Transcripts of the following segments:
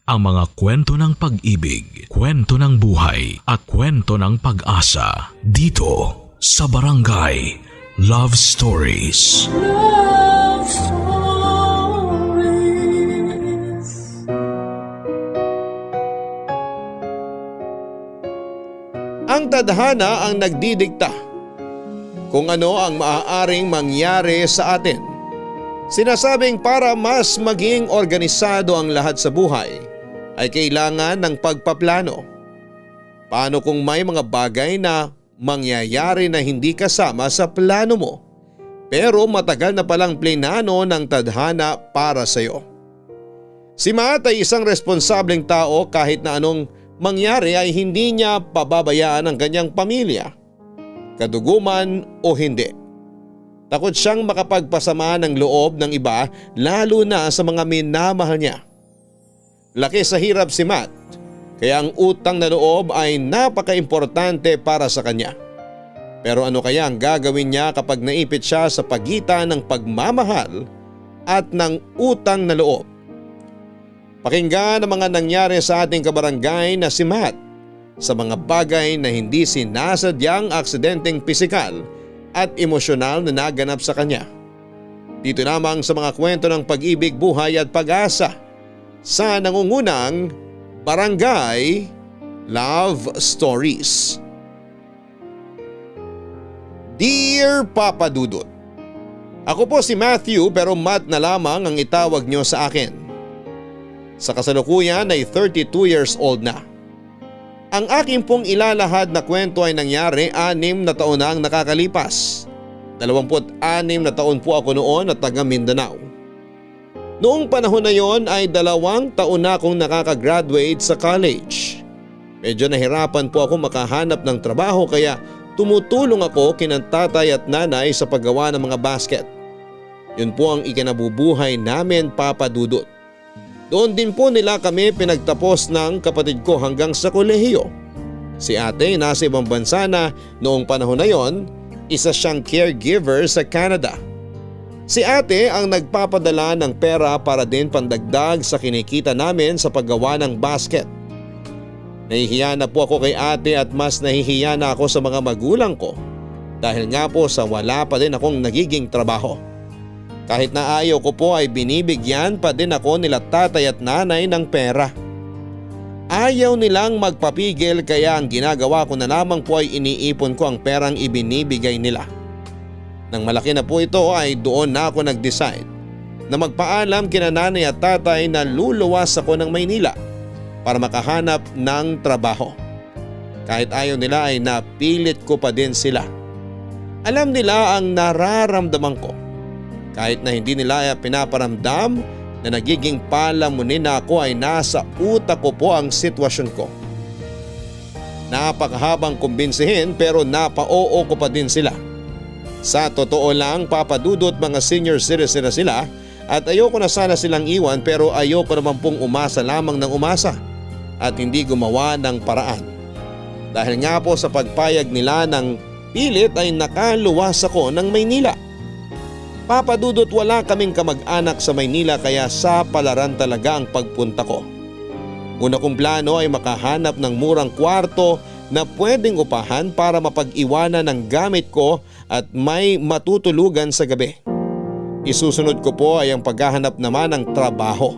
ang mga kwento ng pag-ibig, kwento ng buhay at kwento ng pag-asa dito sa Barangay Love Stories. Love Stories. Ang tadhana ang nagdidikta kung ano ang maaaring mangyari sa atin. Sinasabing para mas maging organisado ang lahat sa buhay ay kailangan ng pagpaplano. Paano kung may mga bagay na mangyayari na hindi kasama sa plano mo pero matagal na palang plinano ng tadhana para sa iyo? Si Matt ay isang responsableng tao, kahit na anong mangyari ay hindi niya pababayaan ang kanyang pamilya, kaduguman o hindi. Takot siyang makapagpasama ng loob ng iba, lalo na sa mga minamahal niya. Laki sa hirap si Matt, kaya ang utang na loob ay napaka-importante para sa kanya. Pero ano kaya ang gagawin niya kapag naipit siya sa pagitan ng pagmamahal at ng utang na loob? Pakinggan ang mga nangyari sa ating kabarangay na si Matt sa mga bagay na hindi sinasadyang aksidenteng pisikal at emosyonal na naganap sa kanya. Dito lamang sa mga kwento ng pag-ibig, buhay at pag-asa sa nangungunang Barangay Love Stories. Dear Papa Dudut, ako po si Matthew, pero Matt na lamang ang itawag niyo sa akin. Sa kasalukuyan ay 32 years old na. Ang aking pong ilalahad na kwento ay nangyari 6 na taon na ang nakakalipas. 26 na taon po ako noon at taga Mindanao. Noong panahon na yon ay 2 taon na akong nakakagraduate sa college. Medyo nahirapan po ako makahanap ng trabaho, kaya tumutulong ako kina tatay at nanay sa paggawa ng mga basket. Yun po ang ikinabubuhay namin, Papa Dudut. Doon din po nila kami pinagtapos ng kapatid ko hanggang sa kolehiyo. Si ate nasa ibang bansa na noong panahon na yon, isa siyang caregiver sa Canada. Si ate ang nagpapadala ng pera para din pandagdag sa kinikita namin sa paggawa ng basket. Nahihiya na po ako kay ate at mas nahihiya na ako sa mga magulang ko dahil nga po sa wala pa din akong nagiging trabaho. Kahit na ayaw ko po ay binibigyan pa din ako nila tatay at nanay ng pera. Ayaw nilang magpapigil, kaya ang ginagawa ko na lamang po ay iniipon ko ang perang ibinibigay nila. Nang malaki na po ito ay doon na ako nag-decide na magpaalam kina nanay at tatay na luluwas ako ng Maynila para makahanap ng trabaho. Kahit ayaw nila ay napilit ko pa din sila. Alam nila ang nararamdaman ko. Kahit na hindi nila pinaparamdam na nagiging palamunin na ako, ay nasa utak ko po ang sitwasyon ko. Napakahabang kumbinsihin pero napa-oo ko pa din sila. Sa totoo lang, Papa Dudut, mga senior citizen na sila at ayoko na sana silang iwan, pero ayoko naman pong umasa lamang ng umasa at hindi gumawa ng paraan. Dahil nga po sa pagpayag nila ng pilit ay nakaluwas ako ng Maynila. Papa Dudut, wala kaming kamag-anak sa Maynila, kaya sa Palaran talaga ang pagpunta ko. Una kong plano ay makahanap ng murang kwarto na pwedeng upahan para mapag-iwanan ng gamit ko at may matutulugan sa gabi. Isusunod ko po ay ang paghahanap naman ng trabaho.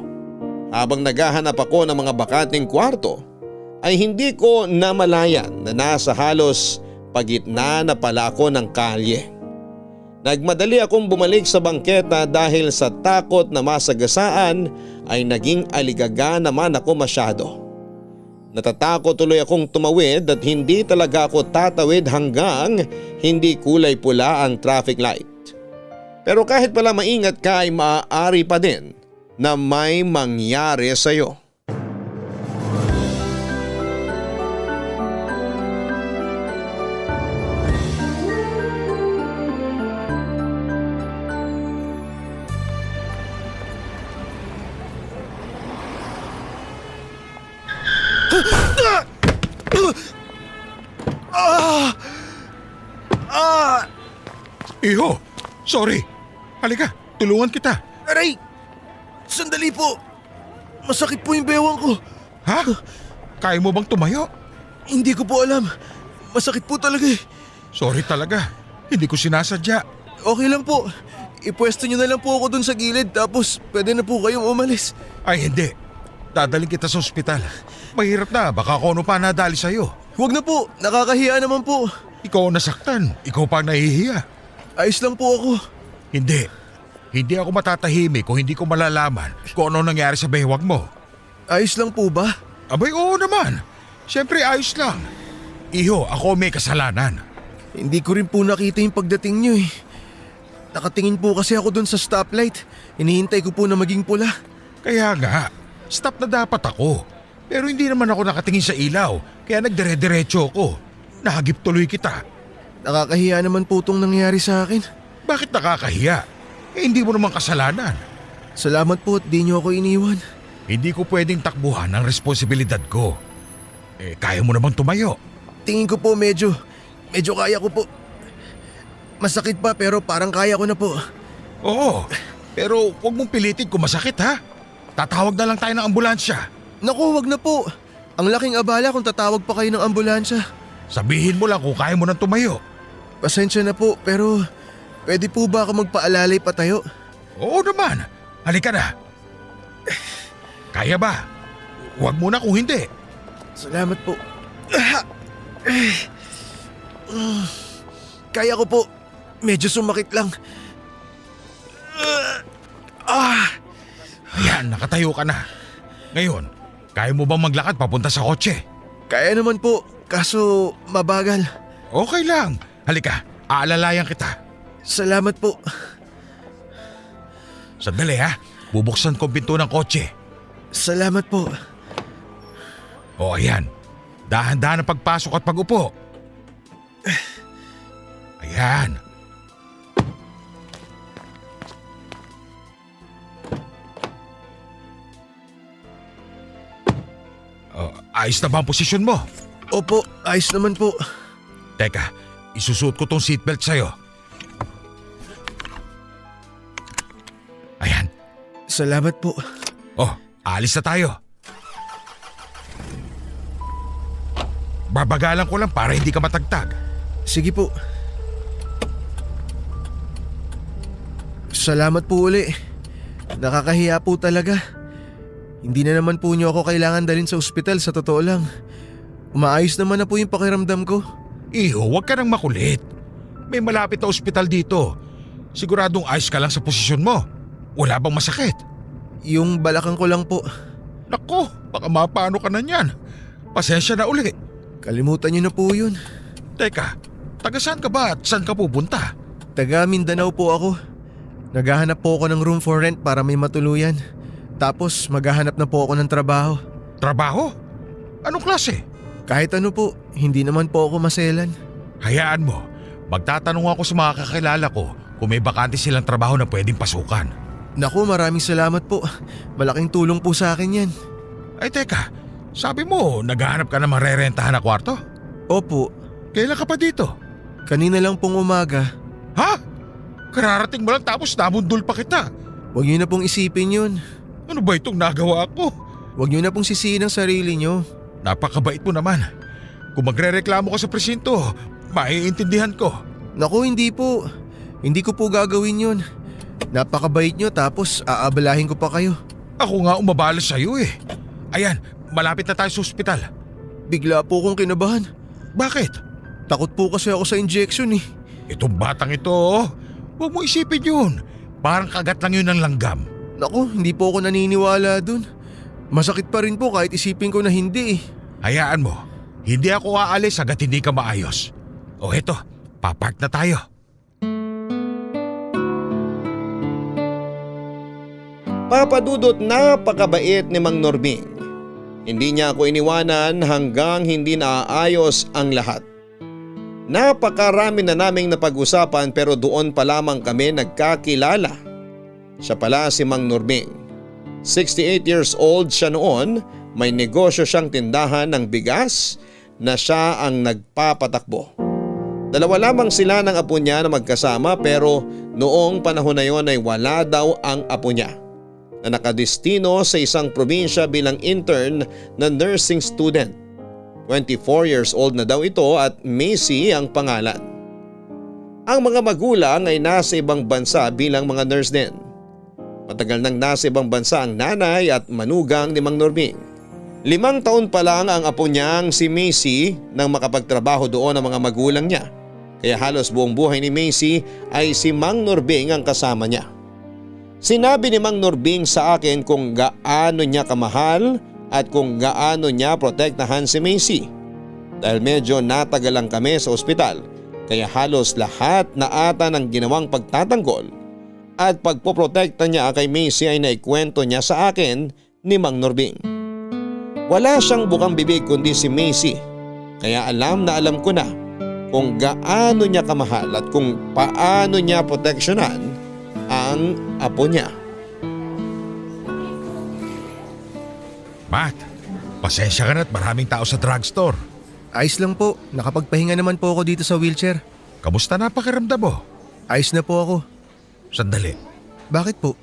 Habang naghahanap ako ng mga bakanting kwarto ay hindi ko namalayan na nasa halos pagitna na pala ako ng kalye. Nagmadali akong bumalik sa bangketa dahil sa takot na masagasaan ay naging aligaga naman ako masyado. Natatakot tuloy akong tumawid at hindi talaga ako tatawid hanggang hindi kulay pula ang traffic light. Pero kahit pala maingat ka ay maaari pa din na may mangyari sa iyo. Iho, sorry. Halika, tulungan kita. Aray! Sandali po! Masakit po yung bewang ko. Ha? Kaya mo bang tumayo? Hindi ko po alam. Masakit po talaga eh. Sorry talaga. Hindi ko sinasadya. Okay lang po. Ipwesto nyo na lang po ako dun sa gilid tapos pwede na po kayong umalis. Ay hindi. Dadaling kita sa ospital. Mahirap na. Baka kung ano pa nadali sa'yo. Huwag na po. Nakakahiya naman po. Ikaw ang nasaktan. Ikaw pa ang nahihiya. Ayos lang po ako. Hindi. Hindi ako matatahimik kung hindi ko malalaman kung ano nangyari sa bewang mo. Ayos lang po ba? Abay oo naman. Siyempre ayos lang. Iho, ako may kasalanan. Hindi ko rin po nakita yung pagdating nyo eh. Nakatingin po kasi ako dun sa stoplight. Hinihintay ko po na maging pula. Kaya nga, stop na dapat ako. Pero hindi naman ako nakatingin sa ilaw, kaya nagdire-diretso ako. Nahagip tuloy kita. Nakakahiya naman po itong nangyari sa akin. Bakit nakakahiya? Hindi mo naman kasalanan. Salamat po at di nyo ako iniwan. Hindi ko pwedeng takbuhan ang responsibilidad ko. Kaya mo naman tumayo. Tingin ko po medyo kaya ko po. Masakit pa pero parang kaya ko na po. Oo, pero huwag mong pilitin kung masakit ha. Tatawag na lang tayo ng ambulansya. Naku, wag na po. Ang laking abala kung tatawag pa kayo ng ambulansya. Sabihin mo lang kung kaya mo nang tumayo. Pasensya na po pero pwede po ba ako magpaalalay patayo? Oo naman, halika na. Kaya ba? Huwag muna kung hindi. Salamat po. Kaya ko po. Medyo sumakit lang. Ayan, nakatayo ka na. Ngayon, kaya mo bang maglakad papunta sa kotse? Kaya naman po, kaso mabagal. Okay lang. Halika, aalalayan kita. Salamat po. Sandali ha, bubuksan ko ang pinto ng kotse. Salamat po. O ayan, dahan-dahan ang pagpasok at pag-upo. Ayan. Ayos na ba ang posisyon mo? Opo, ayos naman po. Teka, isusuot ko tong seatbelt sa'yo. Ayan. Salamat po. Oh, alis na tayo. Babagalan ko lang para hindi ka matagtag. Sige po. Salamat po uli. Nakakahiya po talaga. Hindi na naman po niyo ako kailangan dalhin sa ospital sa totoo lang. Umaayos naman na po yung pakiramdam ko. Iho, huwag ka nang makulit. May malapit na ospital dito. Siguradong ayos ka lang sa posisyon mo. Wala bang masakit? Yung balakang ko lang po. Nako, baka mapano ka na niyan. Pasensya na uli. Kalimutan niyo na po yun. Teka, taga saan ka ba at saan ka pupunta? Taga Mindanao po ako. Naghahanap po ako ng room for rent para may matuluyan. Tapos maghahanap na po ako ng trabaho. Trabaho? Anong klase? Kahit ano po, hindi naman po ako maselan. Hayaan mo, magtatanong ako sa mga kakilala ko kung may bakante silang trabaho na pwedeng pasukan. Naku, maraming salamat po. Malaking tulong po sa akin yan. Ay teka, sabi mo naghahanap ka na marerentahan na kwarto? Opo, Kailan ka pa dito? kanina lang pong umaga. Ha? Kararating mo lang tapos nabundol pa kita. Huwag niyo na pong isipin yun. Ano ba itong nagawa ko? Huwag niyo na pong sisihin ang sarili niyo. Napakabait mo naman. Kung magrereklamo ka sa presinto, maiintindihan ko. Naku, hindi po. Hindi ko po gagawin yun. Napakabait niyo tapos aabalahin ko pa kayo. Ako nga umabala sa'yo eh. Ayan, malapit na tayo sa ospital. Bigla po akong kinabahan. Bakit? Takot po kasi ako sa injection eh. Itong batang ito, huwag mo isipin yun. Parang kagat lang yun ng langgam. Naku, hindi po ako naniniwala dun. Masakit pa rin po kahit isipin ko na hindi eh. Hayaan mo, hindi ako aalis hanggat hindi ka maayos. O eto, papark na tayo. Papa Dudut, napakabait ni Mang Norming. Hindi niya ako iniwanan hanggang hindi naaayos ang lahat. Napakarami na naming napag-usapan pero doon pa lamang kami nagkakilala. Siya pala si Mang Norming. 68 years old siya noon, may negosyo siyang tindahan ng bigas na siya ang nagpapatakbo. Dalawa lamang sila ng apo niya na magkasama pero noong panahon na yon ay wala daw ang apo niya. na nakadestino sa isang probinsya bilang intern na nursing student. 24 years old na daw ito at Macy ang pangalan. Ang mga magulang ay nasa ibang bansa bilang mga nurse din. Matagal nang nasa ibang bansa ang nanay at manugang ni Mang Norbing. 5 taon pa lang ang apo niyang si Macy nang makapagtrabaho doon ang mga magulang niya. Kaya halos buong buhay ni Macy ay si Mang Norbing ang kasama niya. Sinabi ni Mang Norbing sa akin kung gaano niya kamahal at kung gaano niya protektahan si Macy. Dahil medyo natagalan kami sa ospital kaya halos lahat na ata ng ginawang pagtatanggol at pagpoprotekta niya kay Macy ay naikwento niya sa akin ni Mang Norbing. Wala siyang bukang bibig kundi si Macy kaya alam na alam ko na kung gaano niya kamahal at kung paano niya proteksyonan ang apo niya. Matt, pasensya ka na at maraming tao sa drugstore. Ayos lang po, nakapagpahinga naman po ako dito sa wheelchair. Kamusta na pakiramdam mo? Ayos na po ako. Sandali, Bakit po?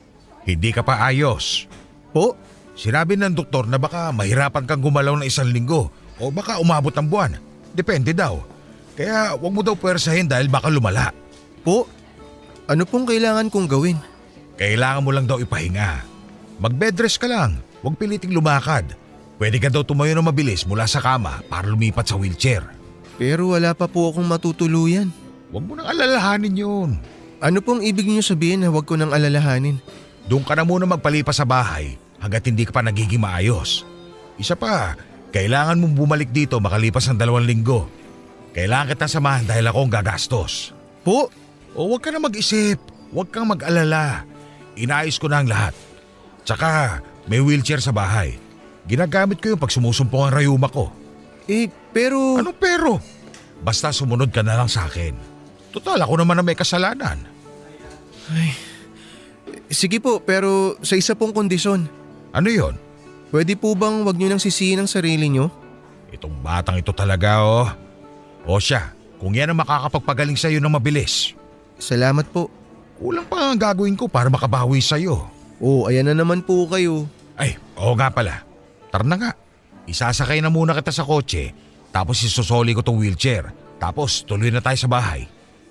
hindi ka pa ayos. Po? Sinabi ng doktor na baka mahirapan kang gumalaw ng 1 linggo o baka umabot ng buwan. Depende daw. Kaya wag mo daw pwersahin dahil baka lumala. Po? Ano pong kailangan kong gawin? Kailangan mo lang daw ipahinga. Mag-bedrest ka lang, huwag piliting lumakad. Pwede ka daw tumayo ng mabilis mula sa kama para lumipat sa wheelchair. Pero wala pa po akong matutuluyan. Huwag mo nang alalahanin yun. Ano pong ibig niyo sabihin na huwag ko nang alalahanin? Doon ka na muna magpalipas sa bahay hanggat hindi ka pa nagiging maayos. Isa pa, kailangan mong bumalik dito makalipas ng 2 linggo. Kailangan kita samahan dahil ako ang gagastos. Po? O huwag ka na mag-isip, huwag kang mag-alala. Inayos ko na ang lahat. Tsaka may wheelchair sa bahay. Ginagamit ko yung pag sumusumpong ang rayuma ko. Pero… Anong pero? Basta sumunod ka na lang sa akin. Total, ako naman na may kasalanan. Sige po, pero sa isa pong kondisyon. Ano yon? Pwede po bang wag niyo nang sisihin ang sarili niyo? Itong batang ito talaga oh. O siya, kung yan ang makakapagpagaling sa'yo ng mabilis. Salamat po. Kulang pa ang gagawin ko para makabawi sa'yo. Ayan na naman po kayo. Ay, oo nga pala. Tara na nga. Isasakay na muna kita sa kotse, tapos isusoli ko tong wheelchair. Tapos tuloy na tayo sa bahay.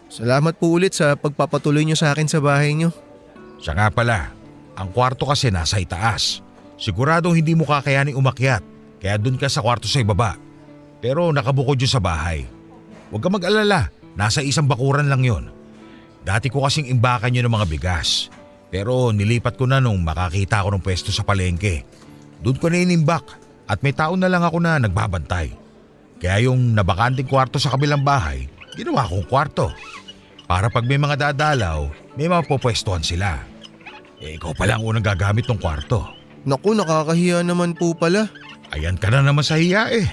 Salamat po ulit sa pagpapatuloy niyo sa akin sa bahay niyo. Siya nga pala, ang kwarto kasi nasa itaas. Siguradong hindi mo kakayaning umakyat, kaya dun ka sa kwarto sa ibaba. Pero nakabukod yun sa bahay. Huwag ka mag-alala, nasa isang bakuran lang yon. Dati ko kasing imbakan yun ng mga bigas. Pero nilipat ko na nung makakita ako ng pwesto sa palengke. Doon ko na inimbak at may tao na lang ako na nagbabantay. Kaya yung nabakanting kwarto sa kabilang bahay, ginawa kong kwarto. Para pag may mga dadalaw, may mapopwestuhan sila. Ikaw pala ang unang gagamit ng kwarto. Naku, nakakahiya naman po pala. Ayan ka na naman sa hiya eh.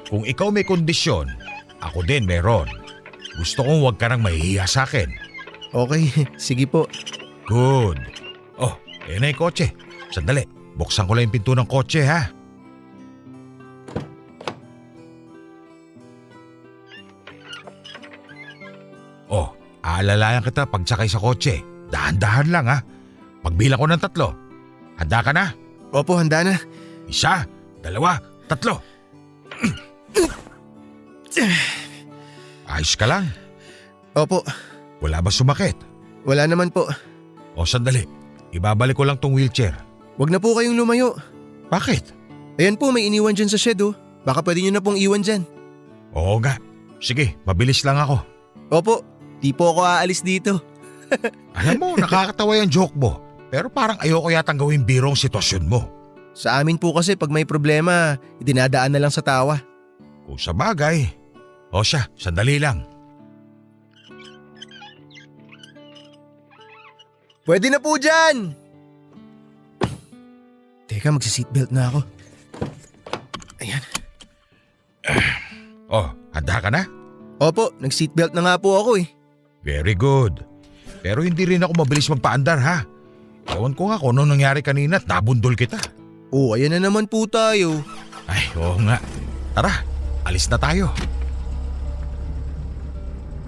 Kung ikaw may kondisyon, ako din meron. Gusto kong huwag ka nang mahihiya sa akin. Okay, sige po. Good. Oh, ayan na yung kotse. Sandali, buksan ko lang yung pinto ng kotse ha. Oh, aalalayan kita pagsakay sa kotse. Dahan-dahan lang ha. Pagbilang ko ng 3. Handa ka na? Opo, handa na. 1, 2, 3. Ayos ka lang. Opo, Wala ba sumakit? wala naman po. O sandali, ibabalik ko lang tong wheelchair. Wag na po kayong lumayo. Bakit? Ayan po, may iniwan dyan sa shed oh. Baka pwede nyo na pong iwan dyan. Oo nga. Sige, mabilis lang ako. Opo, di po ako aalis dito. Alam mo, nakakatawa yung joke mo. Pero parang ayoko yatang gawing biro ang sitwasyon mo. Sa amin po kasi pag may problema, dinadaan na lang sa tawa. Kung sa bagay. O siya, sandali lang. Pwede na po dyan! Teka, magsi-seatbelt na ako. Ayan. Oh, handa ka na? Opo, nag-seatbelt na nga po ako eh. Very good. Pero hindi rin ako mabilis magpaandar ha. Ewan ko nga kung ano nangyari kanina at nabundol kita. Ayan na naman po tayo. Ay, oo nga. Tara, alis na tayo.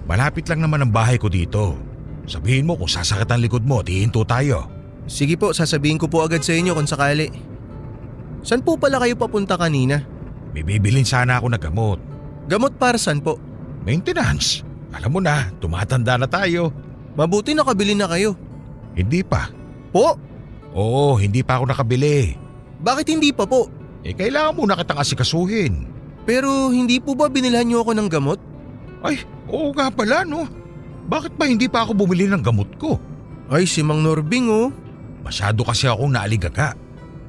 Malapit lang naman ang bahay ko dito. Sabihin mo kung sasakit ang likod mo, tihinto tayo. Sige po, sasabihin ko po agad sa inyo kung sakali. Saan po pala kayo papunta kanina? May bibilin sana ako na gamot. Gamot para saan po? Maintenance. Alam mo na, tumatanda na tayo. Mabuti nakabili na kayo. Hindi pa. Po? Oo, hindi pa ako nakabili. Bakit hindi pa po? Kailangan muna kitang asikasuhin. Pero hindi po ba binilhan niyo ako ng gamot? Ay, oo nga pala no. Bakit ba hindi pa ako bumili ng gamot ko? Ay, si Mang Norbing oh. Masyado kasi akong naaligaga.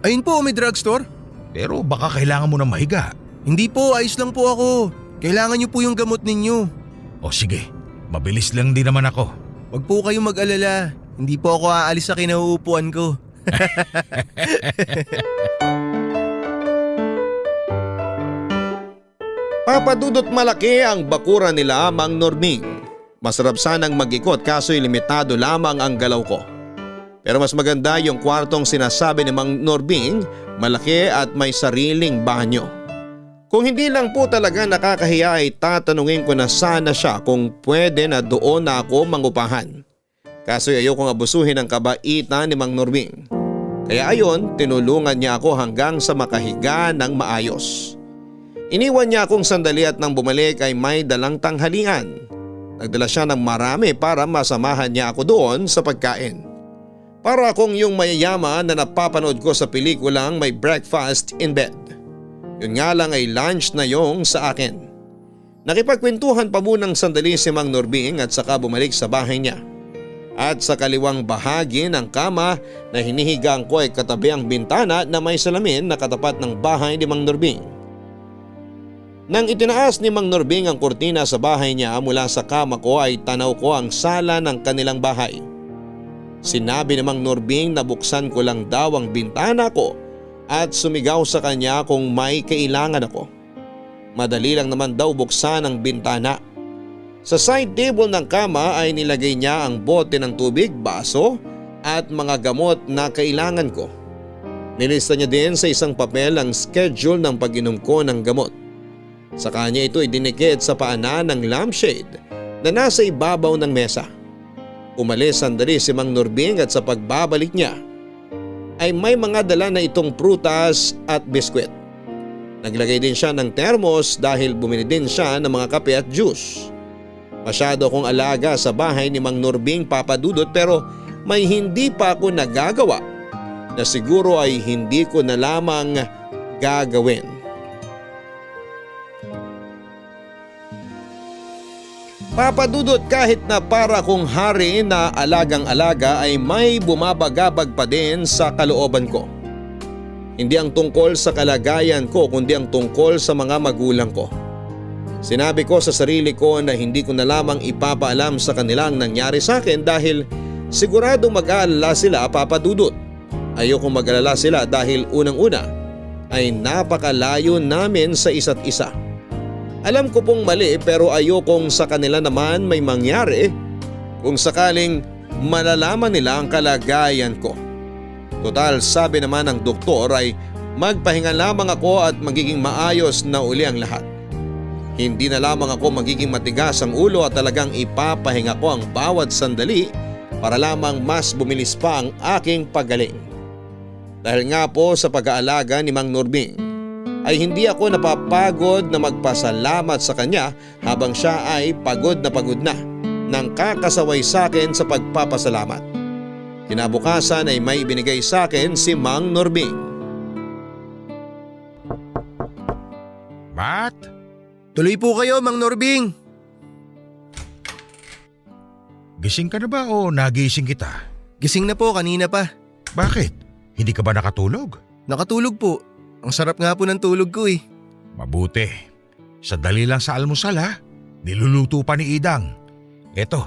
Ayun po, may drugstore. Pero baka kailangan mo na mahiga. Hindi po, ayos lang po ako. Kailangan niyo po yung gamot ninyo. O sige, mabilis lang din naman ako. Huwag po kayong mag-alala. Hindi po ako aalis sa kinauupuan ko. Papadudot malaki ang bakura nila, Mang Norbing. Masarap sanang mag-ikot kaso'y limitado lamang ang galaw ko. Pero mas maganda yung kwartong sinasabi ni Mang Norbing, malaki at may sariling banyo. Kung hindi lang po talaga nakakahiya ay tatanungin ko na sana siya kung pwede na doon na ako mangupahan. Kaso'y ayokong abusuhin ang kabaitan ni Mang Norbing. Kaya ayon, tinulungan niya ako hanggang sa makahiga ng maayos. Iniwan niya akong sandali at nang bumalik ay may dalang tanghalian. Nagdala siya ng marami para masamahan niya ako doon sa pagkain. Para akong yung mayayaman na napapanood ko sa pelikulang may breakfast in bed. Yun nga lang ay lunch na yung sa akin. Nakipagkwentuhan pa munang sandali si Mang Norbing at saka bumalik sa bahay niya. At sa kaliwang bahagi ng kama na hinihigaan ko ay katabi ang bintana na may salamin na katapat ng bahay ni Mang Norbing. Nang itinaas ni Mang Norbing ang kurtina sa bahay niya mula sa kama ko ay tanaw ko ang sala ng kanilang bahay. Sinabi ni Mang Norbing na buksan ko lang daw ang bintana ko at sumigaw sa kanya kung may kailangan ako. Madali lang naman daw buksan ang bintana. Sa side table ng kama ay nilagay niya ang bote ng tubig, baso at mga gamot na kailangan ko. Nilista niya din sa isang papel ang schedule ng pag-inom ko ng gamot. Sa kanya ito ay dinikit sa paanan ng lampshade na nasa ibabaw ng mesa. Umalis sandali si Mang Norbing at sa pagbabalik niya ay may mga dala na itong prutas at biskwit. Naglagay din siya ng termos dahil bumili din siya ng mga kape at juice. Masyado akong alaga sa bahay ni Mang Norbing, Papadudot, pero may hindi pa ako nagagawa na siguro ay hindi ko na lamang gagawin. Papadudot, kahit na para kong hari na alagang-alaga ay may bumabagabag pa din sa kalooban ko. Hindi ang tungkol sa kalagayan ko kundi ang tungkol sa mga magulang ko. Sinabi ko sa sarili ko na hindi ko na lamang ipapaalam sa kanilang nangyari sa akin dahil siguradong mag-aalala sila, Papadudot. Ayokong mag-alala sila dahil unang-una ay napakalayo namin sa isa't isa. Alam ko pong mali pero ayokong sa kanila naman may mangyari kung sakaling malalaman nila ang kalagayan ko. Total, sabi naman ng doktor ay magpahinga lamang ako at magiging maayos na uli ang lahat. Hindi na lamang ako magiging matigas ang ulo at talagang ipapahinga ko ang bawat sandali para lamang mas bumilis pa ang aking paggaling. Dahil nga po sa pag-aalaga ni Mang Norbing ay hindi ako napapagod na magpasalamat sa kanya habang siya ay pagod na nang kakasaway sa akin sa pagpapasalamat. Kinabukasan ay may ibinigay sa akin si Mang Norbing. Matt? Tuloy po kayo, Mang Norbing. Gising ka na ba o nagising kita? Gising na po, kanina pa. Bakit? Hindi ka ba nakatulog? Nakatulog po. Ang sarap nga po ng tulog ko eh. Mabuti. Sandali lang sa almusal ha. Niluluto pa ni Idang. Eto,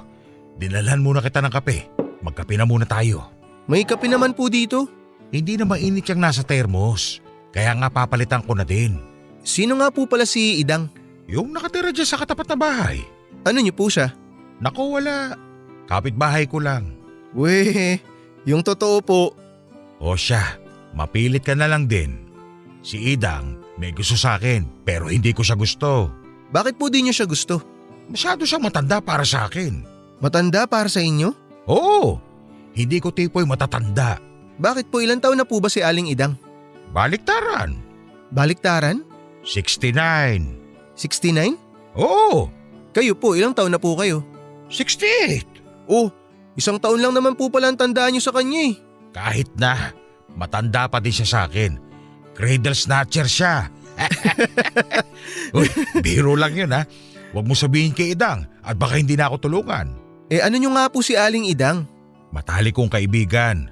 dinalan muna kita ng kape. Magkape na muna tayo. May kape naman po dito. Hindi na mainit yung nasa termos. Kaya nga papalitan ko na din. Sino nga po pala si Idang? Yung nakatira dyan sa katapat na bahay. Ano niyo po siya? Naku, wala. Kapitbahay ko lang. Weh, yung totoo po. O siya, mapilit ka na lang din. Si Idang may gusto sa akin pero hindi ko siya gusto. Bakit po di niyo siya gusto? Masyado siyang matanda para sa akin. Matanda para sa inyo? Oo, Hindi ko tipo'y matatanda. Bakit po, ilang taon na po ba si Aling Idang? Baliktaran. Baliktaran? 69. 69? Oo, Kayo po, ilang taon na po kayo? 68. Oh, isang taon lang naman po pala ang tandaan niyo sa kanya eh. Kahit na, matanda pa din siya sa akin. Cradle snatcher siya. Uy, biro lang yun ha. Huwag mo sabihin kay Idang at baka hindi na ako tulungan. Eh ano niyo nga po si Aling Idang? Matalik kong kaibigan.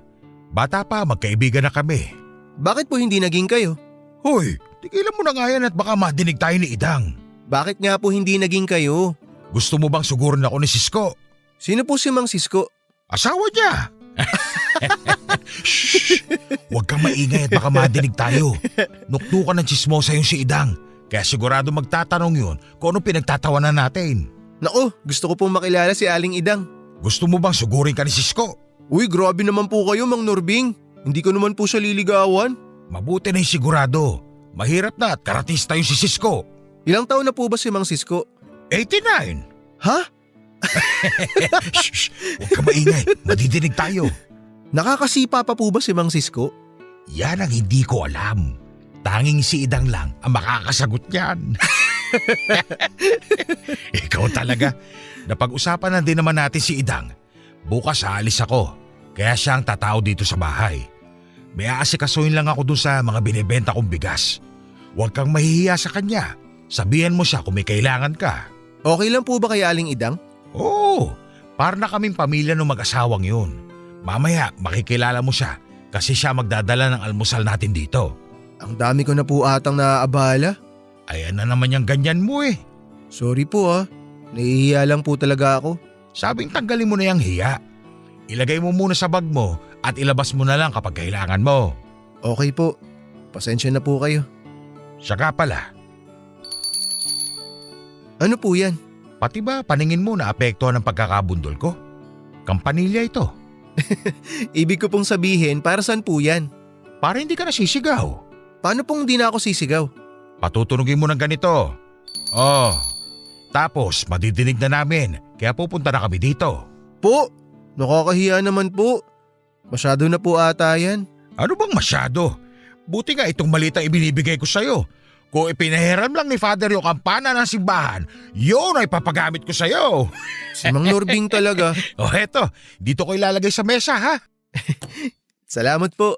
Bata pa, magkaibigan na kami. Bakit po hindi naging kayo? Hoy, tigilan mo na nga yan at baka madinig tayo ni Idang. Bakit nga po hindi naging kayo? Gusto mo bang sugurin ako ni Sisko? Sino po si Mang Sisko? Asawa niya. Shh! Huwag kang maingay at baka madinig tayo. Nuknukan ng chismosa yung si Idang. Kaya sigurado magtatanong yun kung ano pinagtatawanan natin. Nako, gusto ko pong makilala si Aling Idang. Gusto mo bang sugurin ka ni Sisko? Uy, grabe naman po kayo, Mang Norbing. Hindi ko naman po siya liligawan. Mabuti na yung sigurado. Mahirap na at karatista yung si Sisko. Ilang taon na po ba si Mang Sisko? 89. Ha? Shh! Huwag kang maingay. Madidinig tayo. Nakakasipa pa po ba si Mang Sisko? Yan ang hindi ko alam. Tanging si Idang lang ang makakasagot niyan. Ikaw talaga. Napag-usapan na din naman natin si Idang. Bukas aalis ako. Kaya siya ang tatao dito sa bahay. May aasikasuhin lang ako dun sa mga binibenta kong bigas. Huwag kang mahihiya sa kanya. Sabihan mo siya kung may kailangan ka. Okay lang po ba kay Aling Idang? Oo, para na kaming pamilya ng mag-asawang yun. Mamaya makikilala mo siya kasi siya magdadala ng almusal natin dito. Ang dami ko na po atang naaabala. Ayan na naman yung ganyan mo eh. Sorry po ah. Nahihiya lang po talaga ako. Sabing tanggalin mo na yung hiya. Ilagay mo muna sa bag mo at ilabas mo na lang kapag kailangan mo. Okay po. Pasensya na po kayo. Siya ka pala, Ano po yan? pati ba paningin mo na apekto ng pagkakabundol ko? Kampanilya ito. Ibig ko pong sabihin, para saan po yan? Para hindi ka nasisigaw. Paano pong hindi na ako sisigaw? Patutunugin mo ng ganito. Oh, tapos madidinig na namin kaya pupunta na kami dito. Po, nakakahiya naman po. Masyado na po ata yan. Ano bang masyado? Buti nga itong malita ibinibigay ko sa'yo. Kung ipinahiram lang ni Father yung kampana ng simbahan, yun ay papagamit ko sa'yo. Si Mang Norbing talaga. O eto, dito ko ilalagay sa mesa ha. Salamat po.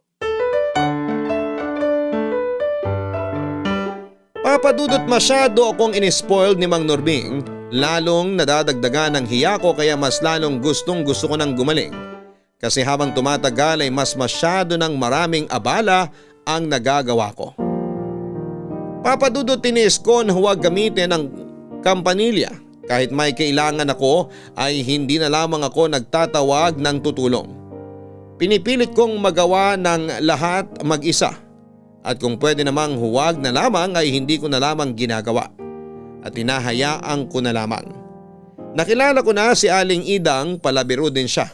Papadudot masyado akong inispoiled ni Mang Norbing, lalong nadadagdagan ng hiya ko kaya mas lalong gustong gusto ko nang gumaling. Kasi habang tumatagal ay mas masyado ng maraming abala ang nagagawa ko. Papadudot tinis ko na huwag gamitin ang kampanilya. Kahit may kailangan ako ay hindi na lamang ako nagtatawag ng tutulong. Pinipilit kong magawa ng lahat mag-isa. At kung pwede namang huwag na lamang ay hindi ko na lamang ginagawa. At hinahayaan ko na lamang. Nakilala ko na si Aling Idang, palabiro din siya.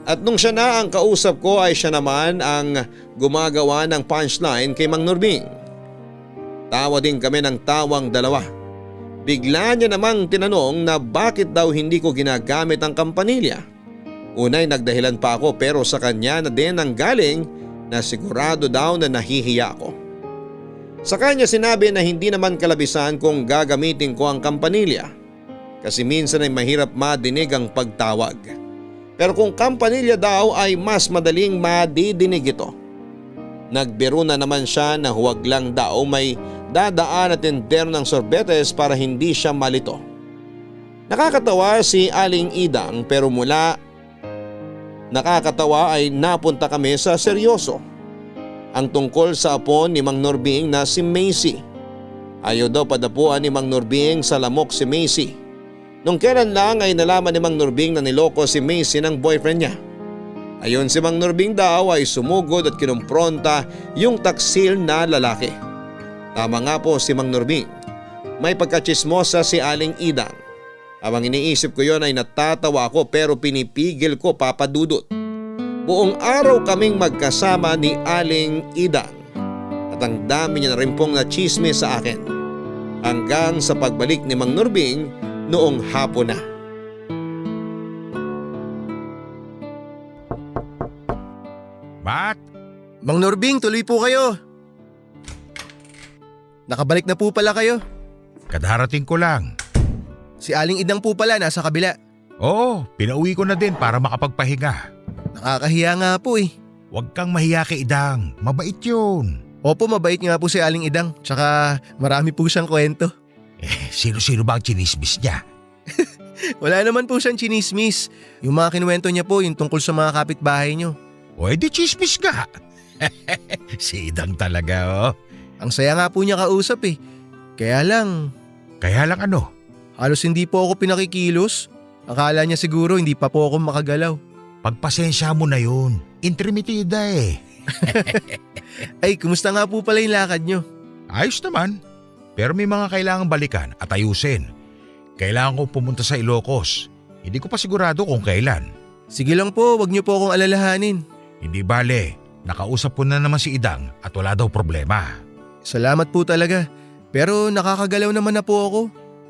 At nung siya na ang kausap ko ay siya naman ang gumagawa ng punchline kay Mang Norbing. Tawa din kami ng tawang dalawa. Bigla niya namang tinanong na bakit daw hindi ko ginagamit ang kampanilya. Unay nagdahilan pa ako pero sa kanya na din ang galing na sigurado daw na nahihiya ako. Sa kanya sinabi na hindi naman kalabisan kung gagamitin ko ang kampanilya kasi minsan ay mahirap madinig ang pagtawag. Pero kung kampanilya daw ay mas madaling madidinig ito. Nagbiro na naman siya na huwag lang daw may dadaan at tender ng sorbetes para hindi siya malito. Nakakatawa si Aling Idang pero mula nakakatawa ay napunta kami sa seryoso. Ang tungkol sa apo ni Mang Norbing na si Macy. Ayaw daw padapuan ni Mang Norbing sa lamok si Macy. Nung kailan lang ay nalaman ni Mang Norbing na niloko si Macy ng boyfriend niya. Ayon si Mang Norbing daw ay sumugod at kinumpronta yung taksil na lalaki. Tama nga po si Mang Norbing. May pagkatsismosa si Aling Idang. Habang iniisip ko yon ay natatawa ako pero pinipigil ko, Papadudot. Buong araw kaming magkasama ni Aling Idang. At ang dami niya na rin pong nachismis sa akin. Hanggang sa pagbalik ni Mang Norbing noong hapon na. Mang Norbing, tuloy po kayo. Nakabalik na po pala kayo. Kadarating ko lang. Si Aling Idang po pala nasa kabila. Oo, pinauwi ko na din para makapagpahinga. Nakakahiya nga po eh. Huwag kang mahiya kay Idang, mabait yun. Opo, mabait nga po si Aling Idang. Tsaka marami po siyang kwento. Sino-sino ba ang chinismis niya? Wala naman po siyang chinismis. Yung mga kinuwento niya po yung tungkol sa mga kapitbahay niyo. O edi chismis ka. Si Idang talaga oh. Ang saya nga po niya kausap eh. Kaya lang, Ano? halos hindi po ako pinakikilos. Akala niya siguro hindi pa po ako makagalaw. Pagpasensya mo na yun. Intermitida eh. Ay, kumusta nga po pala yung lakad niyo? Ayos naman. Pero may mga kailangang balikan at ayusin. Kailangan kong pumunta sa Ilocos. Hindi ko pa sigurado kung kailan. Sige lang po, wag niyo po akong alalahanin. Hindi bale. Nakausap ko na naman si Idang at wala daw problema. Salamat po talaga. Pero nakakagalaw naman na po ako.